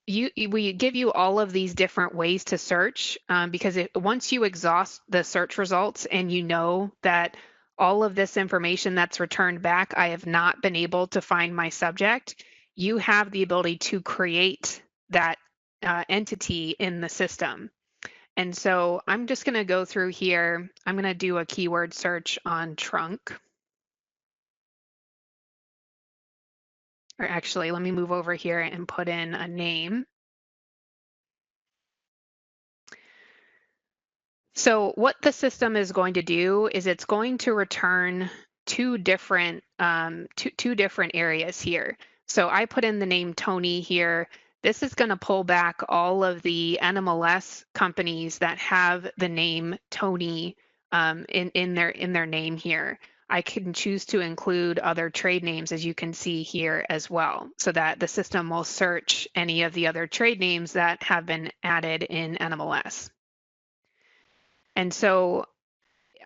give you all of these different ways to search because once you exhaust the search results and you know that all of this information that's returned back, I have not been able to find my subject, you have the ability to create that entity in the system. And so I'm just going to go through here. I'm going to do a keyword search on trunk. Or actually, let me move over here and put in a name. So what the system is going to do is it's going to return two different areas here. So I put in the name Tony here. This is going to pull back all of the NMLS companies that have the name Tony in their name here. I can choose to include other trade names, as you can see here as well, so that the system will search any of the other trade names that have been added in NMLS. And so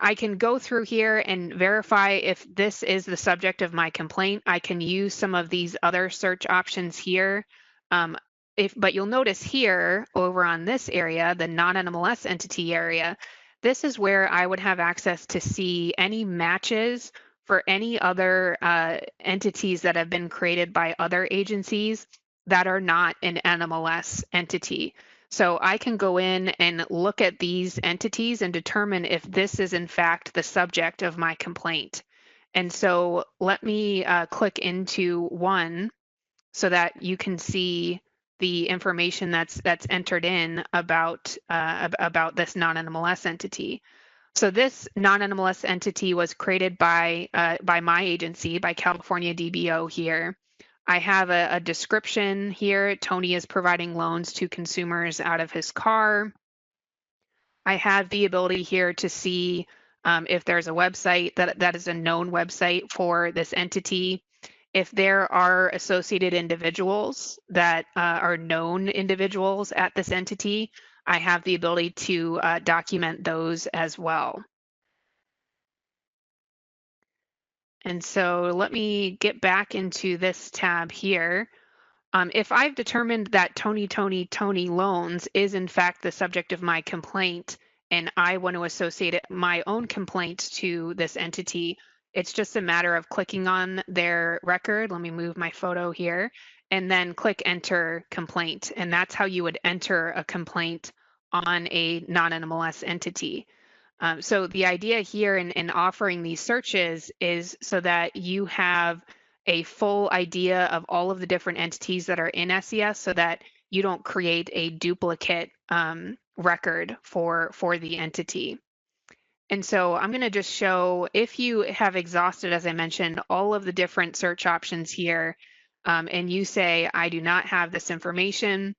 I can go through here and verify if this is the subject of my complaint. I can use some of these other search options here. But you'll notice here over on this area, the non-NMLS entity area, this is where I would have access to see any matches for any other entities that have been created by other agencies that are not an NMLS entity. So I can go in and look at these entities and determine if this is in fact the subject of my complaint. And so let me click into one so that you can see the information that's entered in about this non-NMLS entity. So this non-NMLS entity was created by my agency, by California DBO here. I have a description here. Tony is providing loans to consumers out of his car. I have the ability here to see if there's a website that is a known website for this entity. If there are associated individuals that are known individuals at this entity, I have the ability to document those as well. And so let me get back into this tab here. If I've determined that Tony loans is in fact the subject of my complaint, and I want to associate my own complaint to this entity, it's just a matter of clicking on their record. Let me move my photo here, and then click enter complaint. And that's how you would enter a complaint on a non-NMLS entity. So the idea here in offering these searches is so that you have a full idea of all of the different entities that are in SES so that you don't create a duplicate record for the entity. And so I'm going to just show, if you have exhausted, as I mentioned, all of the different search options here, and you say, I do not have this information,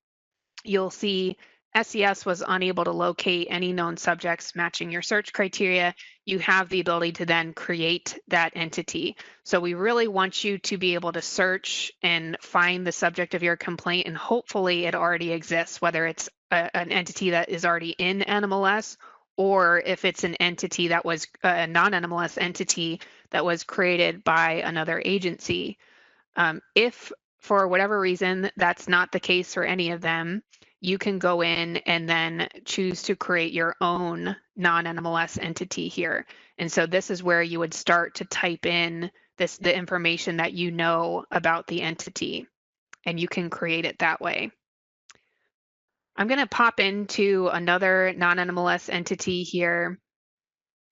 you'll see SES was unable to locate any known subjects matching your search criteria. You have the ability to then create that entity. So we really want you to be able to search and find the subject of your complaint, and hopefully it already exists, whether it's an entity that is already in NMLS, or if it's an entity that was a non-NMLS entity that was created by another agency. If for whatever reason that's not the case for any of them, you can go in and then choose to create your own non-NMLS entity here. And so this is where you would start to type in the information that you know about the entity, and you can create it that way. I'm going to pop into another non-NMLS entity here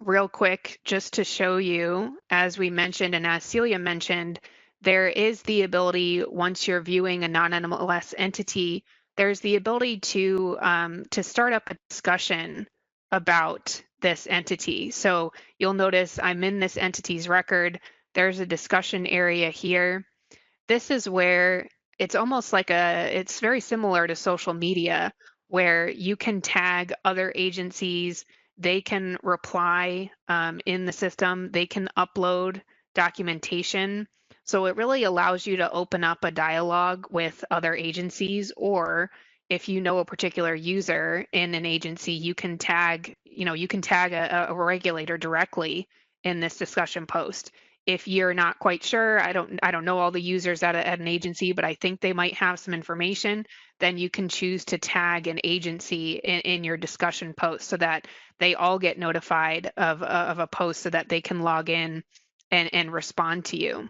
real quick, just to show you, as we mentioned and as Celia mentioned, there is the ability, once you're viewing a non-NMLS entity, there's the ability to start up a discussion about this entity. So you'll notice I'm in this entity's record. There's a discussion area here. This is where it's almost like it's very similar to social media, where you can tag other agencies, they can reply in the system, they can upload documentation. So it really allows you to open up a dialogue with other agencies, or if you know a particular user in an agency, you can tag a regulator directly in this discussion post. If you're not quite sure, I don't know all the users at an agency, but I think they might have some information, then you can choose to tag an agency in your discussion post so that they all get notified of a post so that they can log in and respond to you.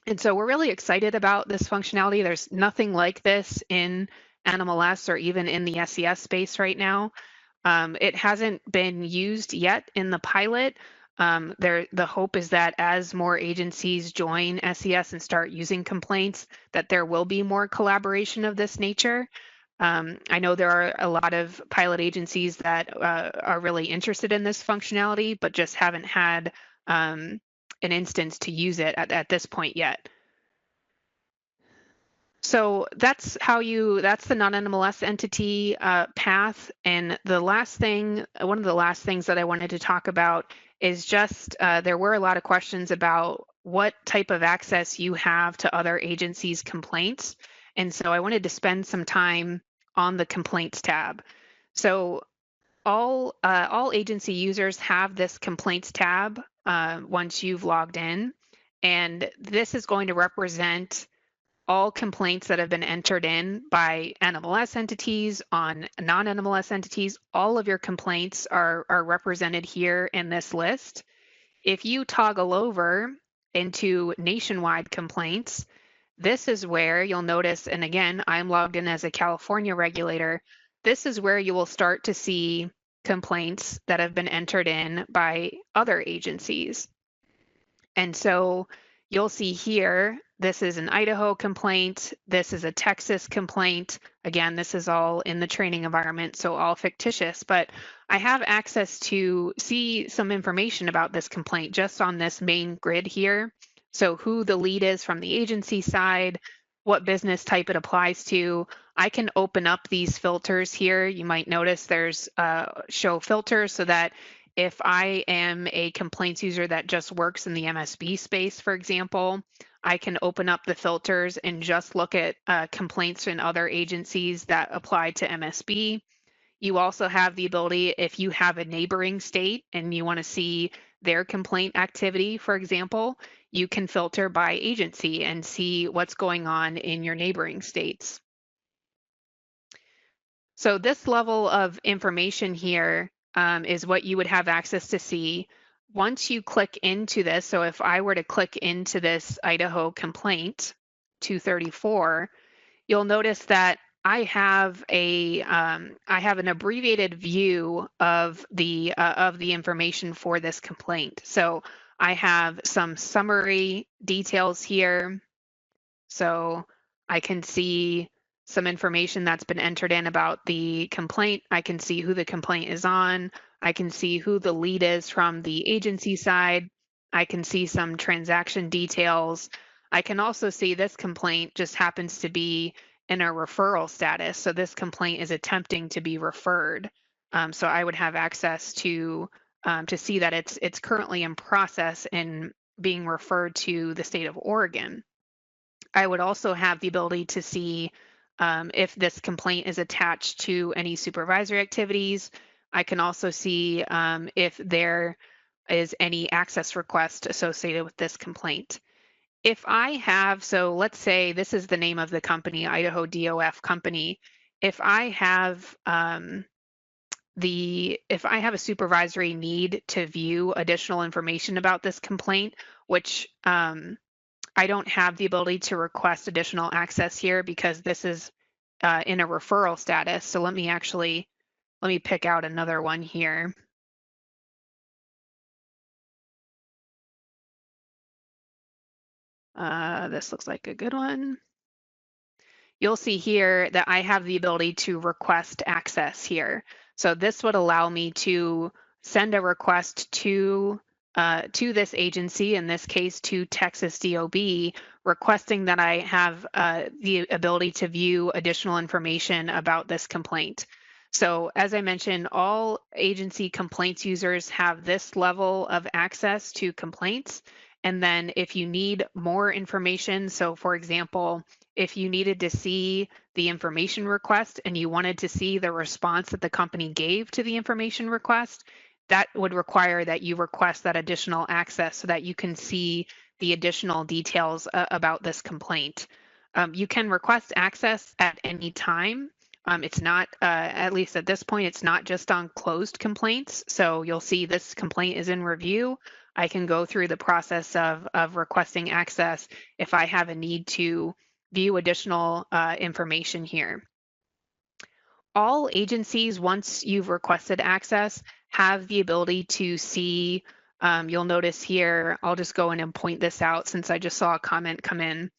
And so we're really excited about this functionality. There's nothing like this in NMLS or even in the SES space right now. It hasn't been used yet in the pilot. The hope is that as more agencies join SES and start using complaints, that there will be more collaboration of this nature. I know there are a lot of pilot agencies that are really interested in this functionality, but just haven't had an instance to use it at this point yet. So that's the non-NMLS entity path. And the last thing, one of the last things that I wanted to talk about is just, there were a lot of questions about what type of access you have to other agencies' complaints. And so I wanted to spend some time on the complaints tab. So all agency users have this complaints tab once you've logged in. And this is going to represent all complaints that have been entered in by NMLS entities, on non-NMLS entities. All of your complaints are represented here in this list. If you toggle over into nationwide complaints, this is where you'll notice, and again, I'm logged in as a California regulator, this is where you will start to see complaints that have been entered in by other agencies. And so you'll see here, this is an Idaho complaint, this is a Texas complaint. Again, this is all in the training environment, so all fictitious, but I have access to see some information about this complaint just on this main grid here. So who the lead is from the agency side, what business type it applies to. I can open up these filters here. You might notice there's show filters, so that if I am a complaints user that just works in the MSB space, for example, I can open up the filters and just look at complaints in other agencies that apply to MSB. You also have the ability, if you have a neighboring state and you want to see their complaint activity, for example, you can filter by agency and see what's going on in your neighboring states. So this level of information here is what you would have access to see. Once you click into this, so if I were to click into this Idaho complaint 234, you'll notice that I have an abbreviated view of the information for this complaint. So I have some summary details here. So I can see some information that's been entered in about the complaint. I can see who the complaint is on. I can see who the lead is from the agency side. I can see some transaction details. I can also see this complaint just happens to be in a referral status. So this complaint is attempting to be referred. So I would have access to see that it's currently in process and being referred to the state of Oregon. I would also have the ability to see if this complaint is attached to any supervisory activities. I can also see if there is any access request associated with this complaint. If I have, so let's say this is the name of the company, Idaho DOF Company. If I have a supervisory need to view additional information about this complaint, which I don't have the ability to request additional access here because this is in a referral status. So let me pick out another one here. This looks like a good one. You'll see here that I have the ability to request access here. So this would allow me to send a request to this agency, in this case to Texas DOB, requesting that I have the ability to view additional information about this complaint. So as I mentioned, all agency complaints users have this level of access to complaints. And then if you need more information, so for example, if you needed to see the information request and you wanted to see the response that the company gave to the information request, that would require that you request that additional access so that you can see the additional details about this complaint. You can request access at any time. It's not, at least at this point, it's not just on closed complaints. So you'll see this complaint is in review. I can go through the process of requesting access if I have a need to view additional information here. All agencies, once you've requested access, have the ability to see, you'll notice here, I'll just go in and point this out since I just saw a comment come in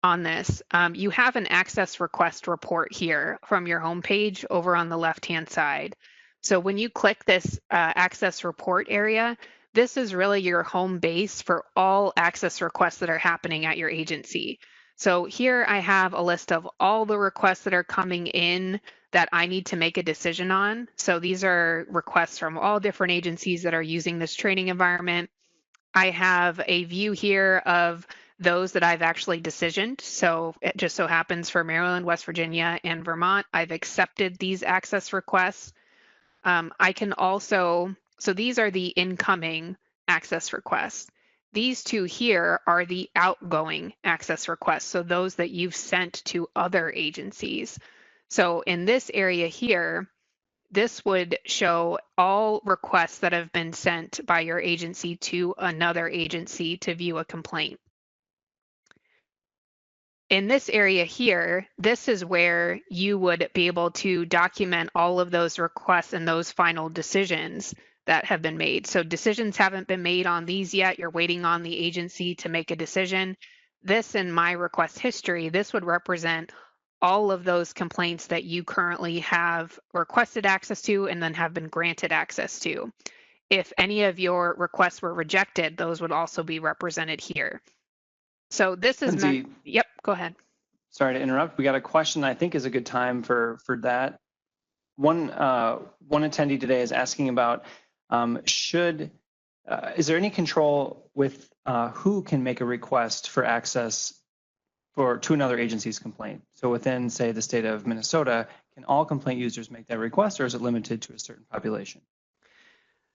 on this. You have an access request report here from your homepage over on the left-hand side. So when you click this access report area, this is really your home base for all access requests that are happening at your agency. So here I have a list of all the requests that are coming in that I need to make a decision on. So these are requests from all different agencies that are using this training environment. I have a view here of those that I've actually decisioned. So it just so happens for Maryland, West Virginia, and Vermont, I've accepted these access requests. I can also, so these are the incoming access requests. These two here are the outgoing access requests, so those that you've sent to other agencies. So in this area here, this would show all requests that have been sent by your agency to another agency to view a complaint. In this area here, this is where you would be able to document all of those requests and those final decisions that have been made. So decisions haven't been made on these yet. You're waiting on the agency to make a decision. This in my request history, this would represent all of those complaints that you currently have requested access to and then have been granted access to. If any of your requests were rejected, those would also be represented here. So this is Lindsay, yep, go ahead. Sorry to interrupt. We got a question I think is a good time for that. One attendee today is asking about is there any control with who can make a request for access to another agency's complaint? So within, say, the state of Minnesota, can all complaint users make that request, or is it limited to a certain population?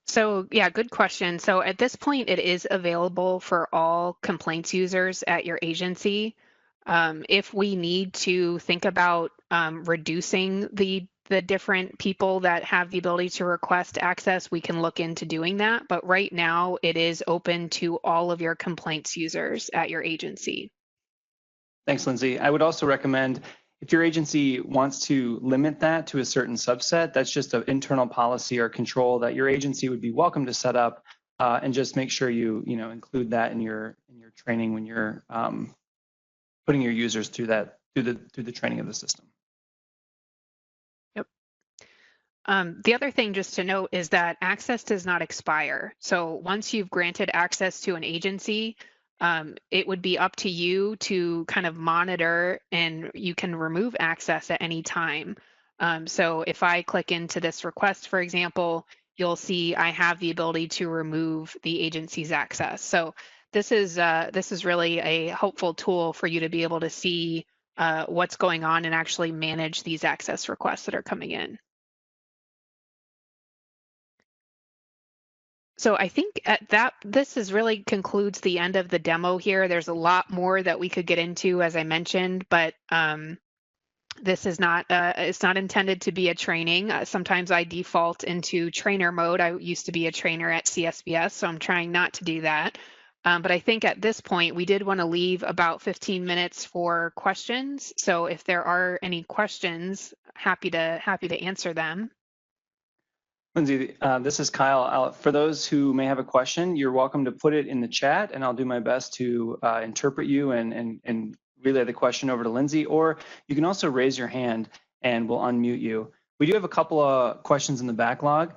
So yeah, good question. So at this point, it is available for all complaints users at your agency. If we need to think about reducing the different people that have the ability to request access, we can look into doing that. But right now, it is open to all of your complaints users at your agency. Thanks, Lindsay. I would also recommend if your agency wants to limit that to a certain subset, that's just an internal policy or control that your agency would be welcome to set up, and just make sure you include that in your training when you're putting your users through the training of the system. Yep. The other thing just to note is that access does not expire. So once you've granted access to an agency, it would be up to you to kind of monitor, and you can remove access at any time. So if I click into this request, for example, you'll see I have the ability to remove the agency's access. So this is really a helpful tool for you to be able to see what's going on and actually manage these access requests that are coming in. So I think this really concludes the end of the demo here. There's a lot more that we could get into, as I mentioned, but this is not it's not intended to be a training. Sometimes I default into trainer mode. I used to be a trainer at CSBS, so I'm trying not to do that. But I think at this point, we did want to leave about 15 minutes for questions. So if there are any questions, happy to answer them. Lindsay, this is Kyle. For those who may have a question, you're welcome to put it in the chat, and I'll do my best to interpret you and relay the question over to Lindsay, or you can also raise your hand and we'll unmute you. We do have a couple of questions in the backlog.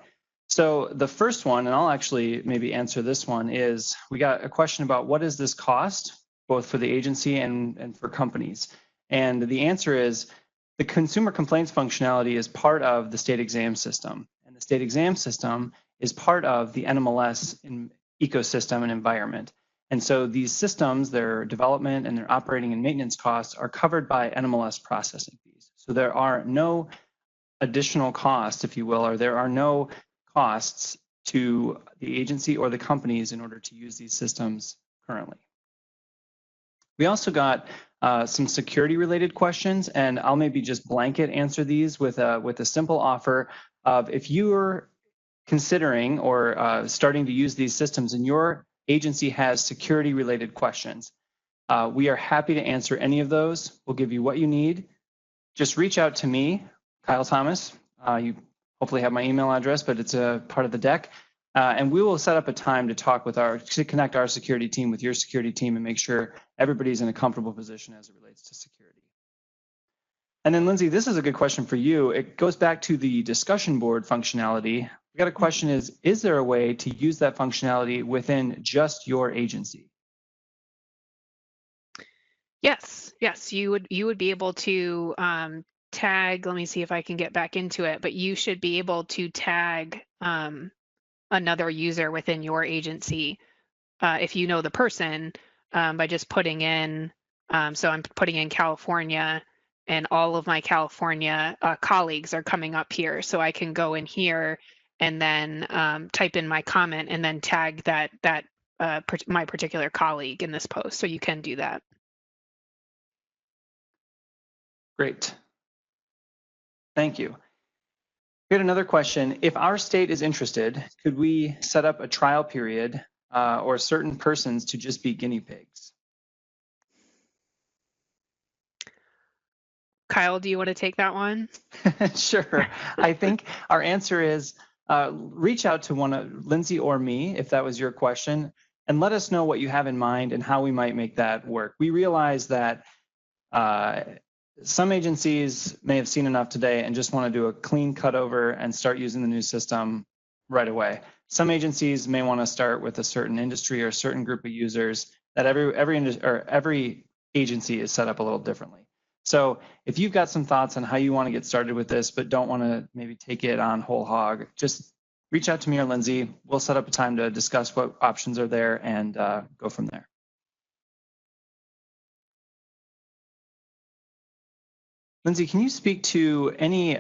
So the first one, and I'll actually maybe answer this one, is we got a question about what does this cost, both for the agency and for companies? And the answer is the consumer complaints functionality is part of the state exam system. And the state exam system is part of the NMLS ecosystem and environment. And so these systems, their development and their operating and maintenance costs are covered by NMLS processing fees. So there are no additional costs, if you will, or there are no costs to the agency or the companies in order to use these systems currently. We also got some security related questions, and I'll maybe just blanket answer these with a simple offer of if you're considering or starting to use these systems and your agency has security related questions, we are happy to answer any of those. We'll give you what you need. Just reach out to me, Kyle Thomas. You hopefully have my email address, but it's a part of the deck. And we will set up a time to talk with to connect our security team with your security team and make sure everybody's in a comfortable position as it relates to security. And then Lindsay, this is a good question for you. It goes back to the discussion board functionality. We got a question is there a way to use that functionality within just your agency? Yes, you would be able to tag, let me see if I can get back into it, but you should be able to tag another user within your agency if you know the person by just putting in, so I'm putting in California, and all of my California colleagues are coming up here. So I can go in here and then type in my comment and then tag my particular colleague in this post. So you can do that. Great. Thank you. We had another question. If our state is interested, could we set up a trial period or certain persons to just be guinea pigs? Kyle, do you want to take that one? Sure. I think our answer is reach out to Lindsay or me, if that was your question, and let us know what you have in mind and how we might make that work. We realize that some agencies may have seen enough today and just want to do a clean cutover and start using the new system right away. Some agencies may want to start with a certain industry or a certain group of users. That every agency is set up a little differently. So if you've got some thoughts on how you want to get started with this, but don't want to maybe take it on whole hog, just reach out to me or Lindsay. We'll set up a time to discuss what options are there and go from there. Lindsay, can you speak to any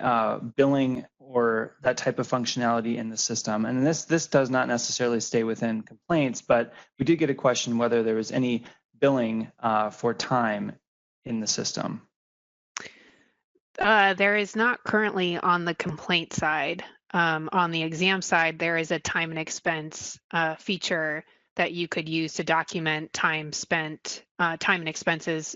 billing or that type of functionality in the system? And this does not necessarily stay within complaints, but we did get a question whether there was any billing for time in the system. There is not currently on the complaint side. On the exam side, there is a time and expense feature that you could use to document time spent, time and expenses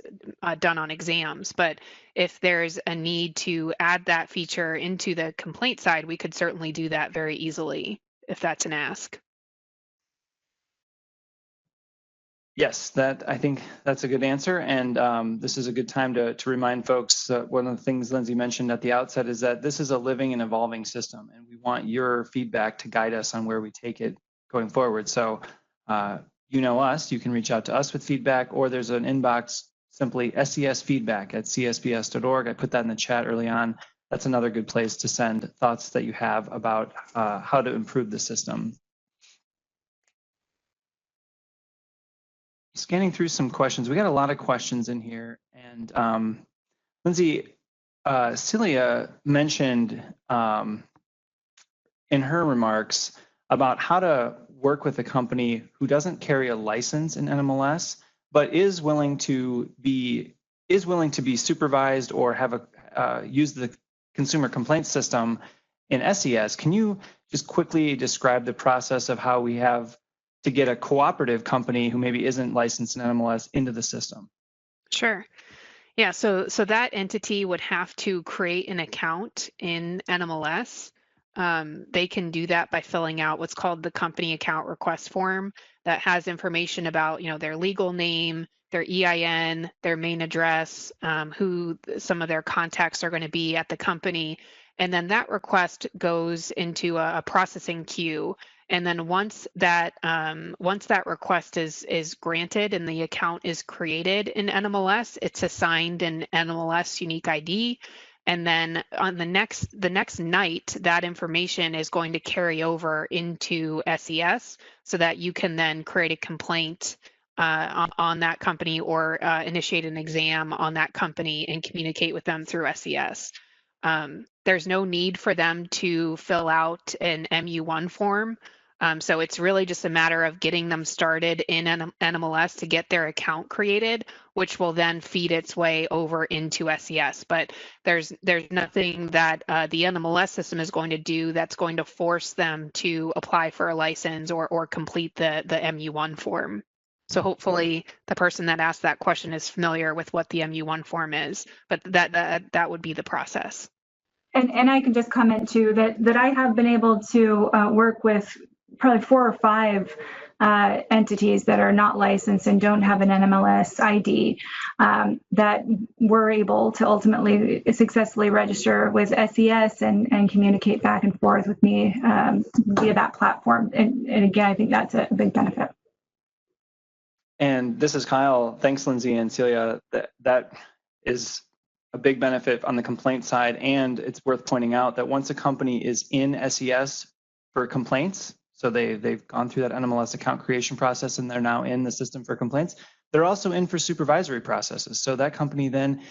done on exams. But if there's a need to add that feature into the complaint side, we could certainly do that very easily if that's an ask. Yes, I think that's a good answer. And this is a good time to remind folks that one of the things Lindsay mentioned at the outset is that this is a living and evolving system, and we want your feedback to guide us on where we take it going forward. So you know us, you can reach out to us with feedback, or there's an inbox, simply sesfeedback@csbs.org. I put that in the chat early on. That's another good place to send thoughts that you have about how to improve the system. Scanning through some questions, we got a lot of questions in here, and Lindsay, Celia mentioned in her remarks about how to work with a company who doesn't carry a license in NMLS, but is willing to be supervised or have use the consumer complaint system in SES. Can you just quickly describe the process of how we have to get a cooperative company who maybe isn't licensed in NMLS into the system? Sure. Yeah, so that entity would have to create an account in NMLS. They can do that by filling out what's called the company account request form that has information about, their legal name, their EIN, their main address, who some of their contacts are going to be at the company. And then that request goes into a processing queue. And then once that request is granted and the account is created in NMLS, it's assigned an NMLS unique ID. And then on the next night, that information is going to carry over into SES so that you can then create a complaint on that company or initiate an exam on that company and communicate with them through SES. There's no need for them to fill out an MU1 form. So it's really just a matter of getting them started in NMLS to get their account created, which will then feed its way over into SES. But there's nothing that the NMLS system is going to do that's going to force them to apply for a license or complete the MU1 form. So hopefully the person that asked that question is familiar with what the MU1 form is, but that would be the process. And I can just comment too that I have been able to work with probably 4 or 5 entities that are not licensed and don't have an NMLS ID that were able to ultimately successfully register with SES and communicate back and forth with me via that platform. And again, I think that's a big benefit. And this is Kyle. Thanks, Lindsay and Celia. That is a big benefit on the complaint side. And it's worth pointing out that once a company is in SES for complaints, so they've gone through that NMLS account creation process and they're now in the system for complaints, they're also in for supervisory processes. So that company then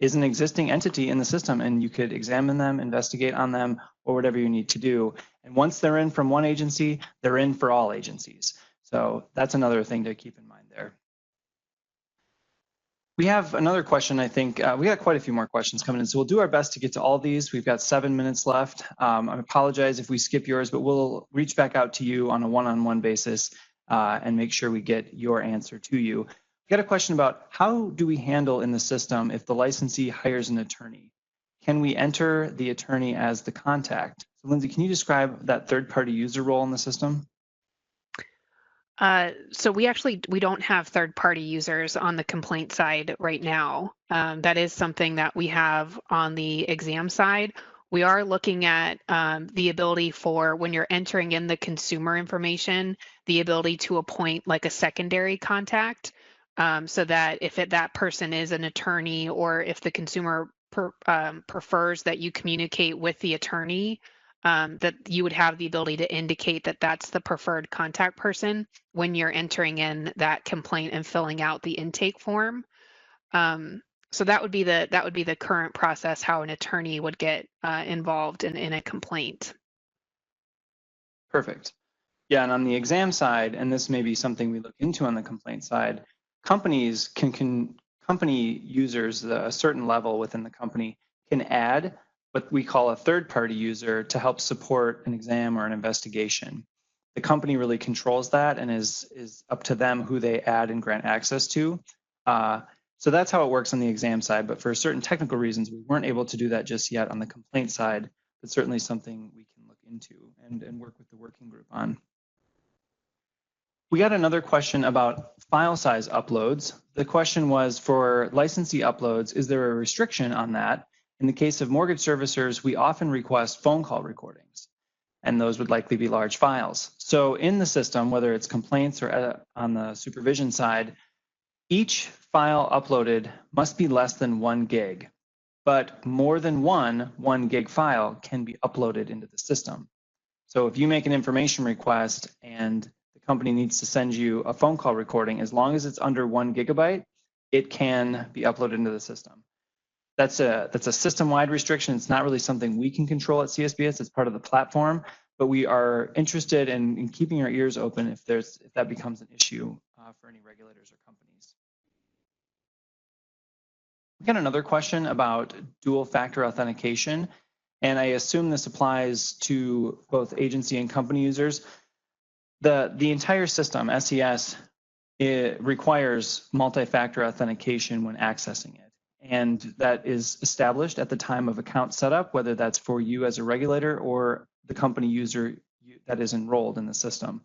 is an existing entity in the system and you could examine them, investigate on them, or whatever you need to do. And once they're in from one agency, they're in for all agencies. So that's another thing to keep in mind there. We have another question, I think. We got quite a few more questions coming in, so we'll do our best to get to all these. We've got 7 minutes left. I apologize if we skip yours, but we'll reach back out to you on a one-on-one basis and make sure we get your answer to you. We got a question about how do we handle in the system if the licensee hires an attorney? Can we enter the attorney as the contact? So Lindsay, can you describe that third-party user role in the system? So we don't have third-party users on the complaint side right now. That is something that we have on the exam side. We are looking at the ability for when you're entering in the consumer information, the ability to appoint like a secondary contact so that if that person is an attorney or if the consumer prefers that you communicate with the attorney, that you would have the ability to indicate that that's the preferred contact person when you're entering in that complaint and filling out the intake form. So that would be the current process, how an attorney would get involved in a complaint. Perfect. Yeah, and on the exam side, and this may be something we look into on the complaint side, companies company users, a certain level within the company, can add what we call a third-party user to help support an exam or an investigation. The company really controls that and is up to them who they add and grant access to. So that's how it works on the exam side, but for certain technical reasons, we weren't able to do that just yet on the complaint side, but certainly something we can look into and work with the working group on. We got another question about file size uploads. The question was for licensee uploads, is there a restriction on that? In the case of mortgage servicers, we often request phone call recordings, and those would likely be large files. So in the system, whether it's complaints or on the supervision side, each file uploaded must be less than 1 gig, but more than one 1 gig file can be uploaded into the system. So if you make an information request and the company needs to send you a phone call recording, as long as it's under 1 gigabyte, it can be uploaded into the system. That's a system-wide restriction. It's not really something we can control at CSBS. It's part of the platform, but we are interested in keeping our ears open if that becomes an issue for any regulators or companies. We got another question about dual factor authentication, and I assume this applies to both agency and company users. The entire system, SES, it requires multi-factor authentication when accessing it. And that is established at the time of account setup, whether that's for you as a regulator or the company user that is enrolled in the system.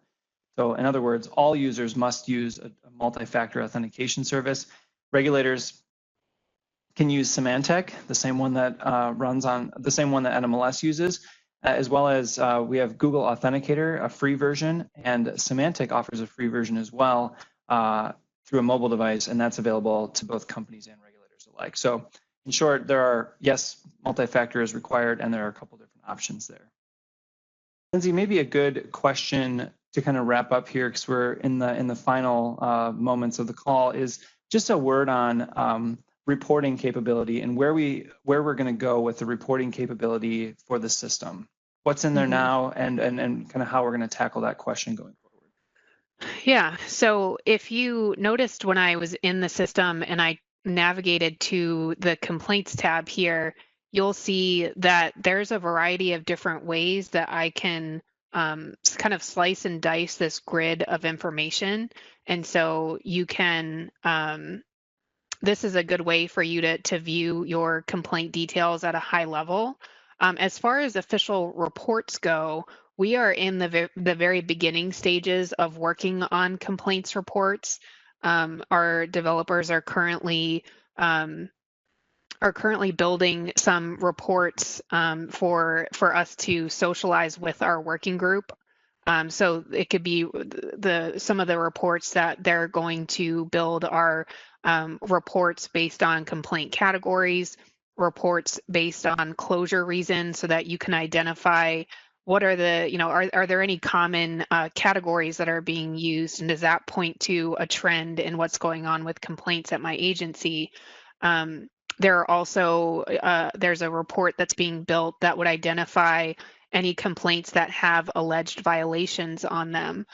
So in other words, all users must use a multi-factor authentication service. Regulators can use Symantec, the same one that that NMLS uses, as well as we have Google Authenticator, a free version, and Symantec offers a free version as well through a mobile device, and that's available to both companies and regulators alike. So in short, there are, yes, multi-factor is required, and there are a couple different options there. Lindsay, maybe a good question to kind of wrap up here, because we're in the final moments of the call, is just a word on reporting capability and where we're going to go with the reporting capability for the system. What's in there now, and kind of how we're going to tackle that question going forward. Yeah, so if you noticed when I was in the system and I navigated to the complaints tab here, you'll see that there's a variety of different ways that I can kind of slice and dice this grid of information. And so you can, this is a good way for you to view your complaint details at a high level. As far as official reports go, we are in the very beginning stages of working on complaints reports. Our developers are currently building some reports for us to socialize with our working group. So it could be some of the reports that they're going to build are reports based on complaint categories, reports based on closure reasons, so that you can identify what are the, are there any common categories that are being used, and does that point to a trend in what's going on with complaints at my agency? There are also, there's a report that's being built that would identify any complaints that have alleged violations on them.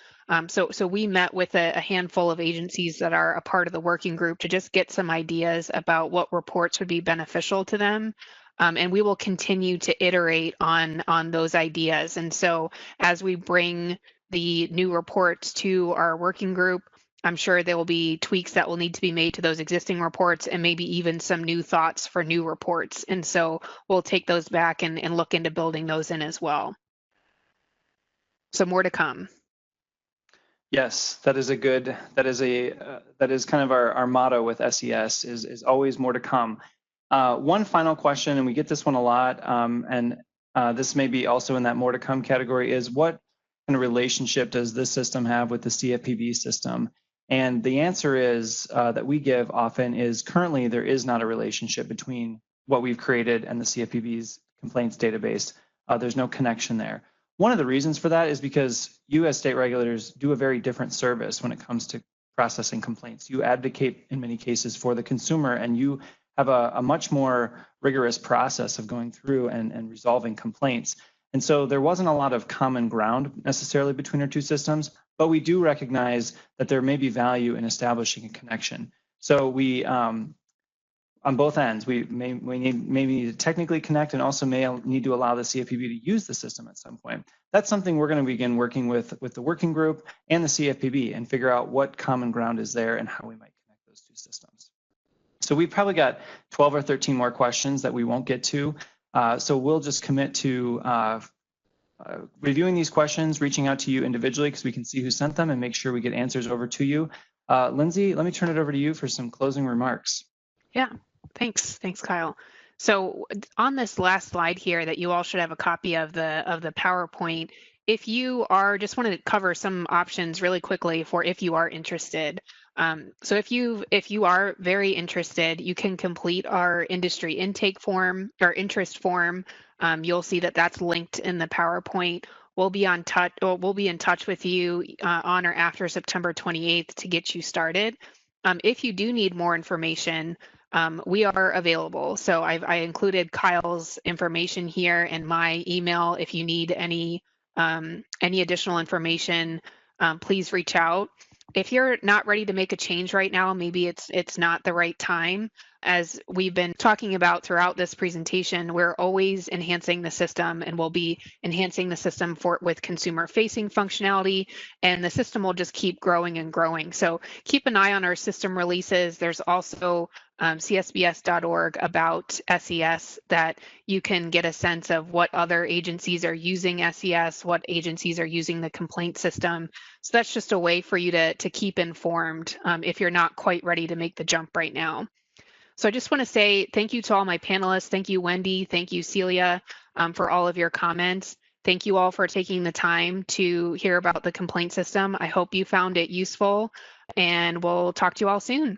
So we met with a handful of agencies that are a part of the working group to just get some ideas about what reports would be beneficial to them. And we will continue to iterate on those ideas. And so as we bring the new reports to our working group, I'm sure there will be tweaks that will need to be made to those existing reports, and maybe even some new thoughts for new reports. And so we'll take those back and look into building those in as well. So more to come. Yes, that is kind of our motto with SES is always more to come. One final question, and we get this one a lot, and this may be also in that more to come category, is what kind of relationship does this system have with the CFPB system? And the answer is that we give often is currently there is not a relationship between what we've created and the CFPB's complaints database. There's no connection there. One of the reasons for that is because you as state regulators do a very different service when it comes to processing complaints. You advocate in many cases for the consumer, and you have a much more rigorous process of going through and resolving complaints. And so there wasn't a lot of common ground necessarily between our two systems, but we do recognize that there may be value in establishing a connection. So we, on both ends, we may need to technically connect, and also may need to allow the CFPB to use the system at some point. That's something we're going to begin working with the working group and the CFPB and figure out what common ground is there and how we might connect those two systems. So we've probably got 12 or 13 more questions that we won't get to. So we'll just commit to reviewing these questions, reaching out to you individually because we can see who sent them and make sure we get answers over to you. Lindsay, let me turn it over to you for some closing remarks. Yeah, thanks, Kyle. So on this last slide here that you all should have a copy of the PowerPoint, if you are, just want to cover some options really quickly for if you are interested. So if you are very interested, you can complete our industry intake form or interest form. You'll see that that's linked in the PowerPoint. We'll be in touch with you on or after September 28th to get you started. If you do need more information, we are available. So I included Kyle's information here and my email. If you need any additional information, please reach out. If you're not ready to make a change right now, maybe it's not the right time. As we've been talking about throughout this presentation, we're always enhancing the system, and we'll be enhancing the system with consumer-facing functionality, and the system will just keep growing and growing. So keep an eye on our system releases. There's also csbs.org about SES that you can get a sense of what other agencies are using SES, what agencies are using the complaint system. So that's just a way for you to keep informed if you're not quite ready to make the jump right now. So I just want to say thank you to all my panelists. Thank you, Wendy. Thank you, Celia, for all of your comments. Thank you all for taking the time to hear about the complaint system. I hope you found it useful, and we'll talk to you all soon.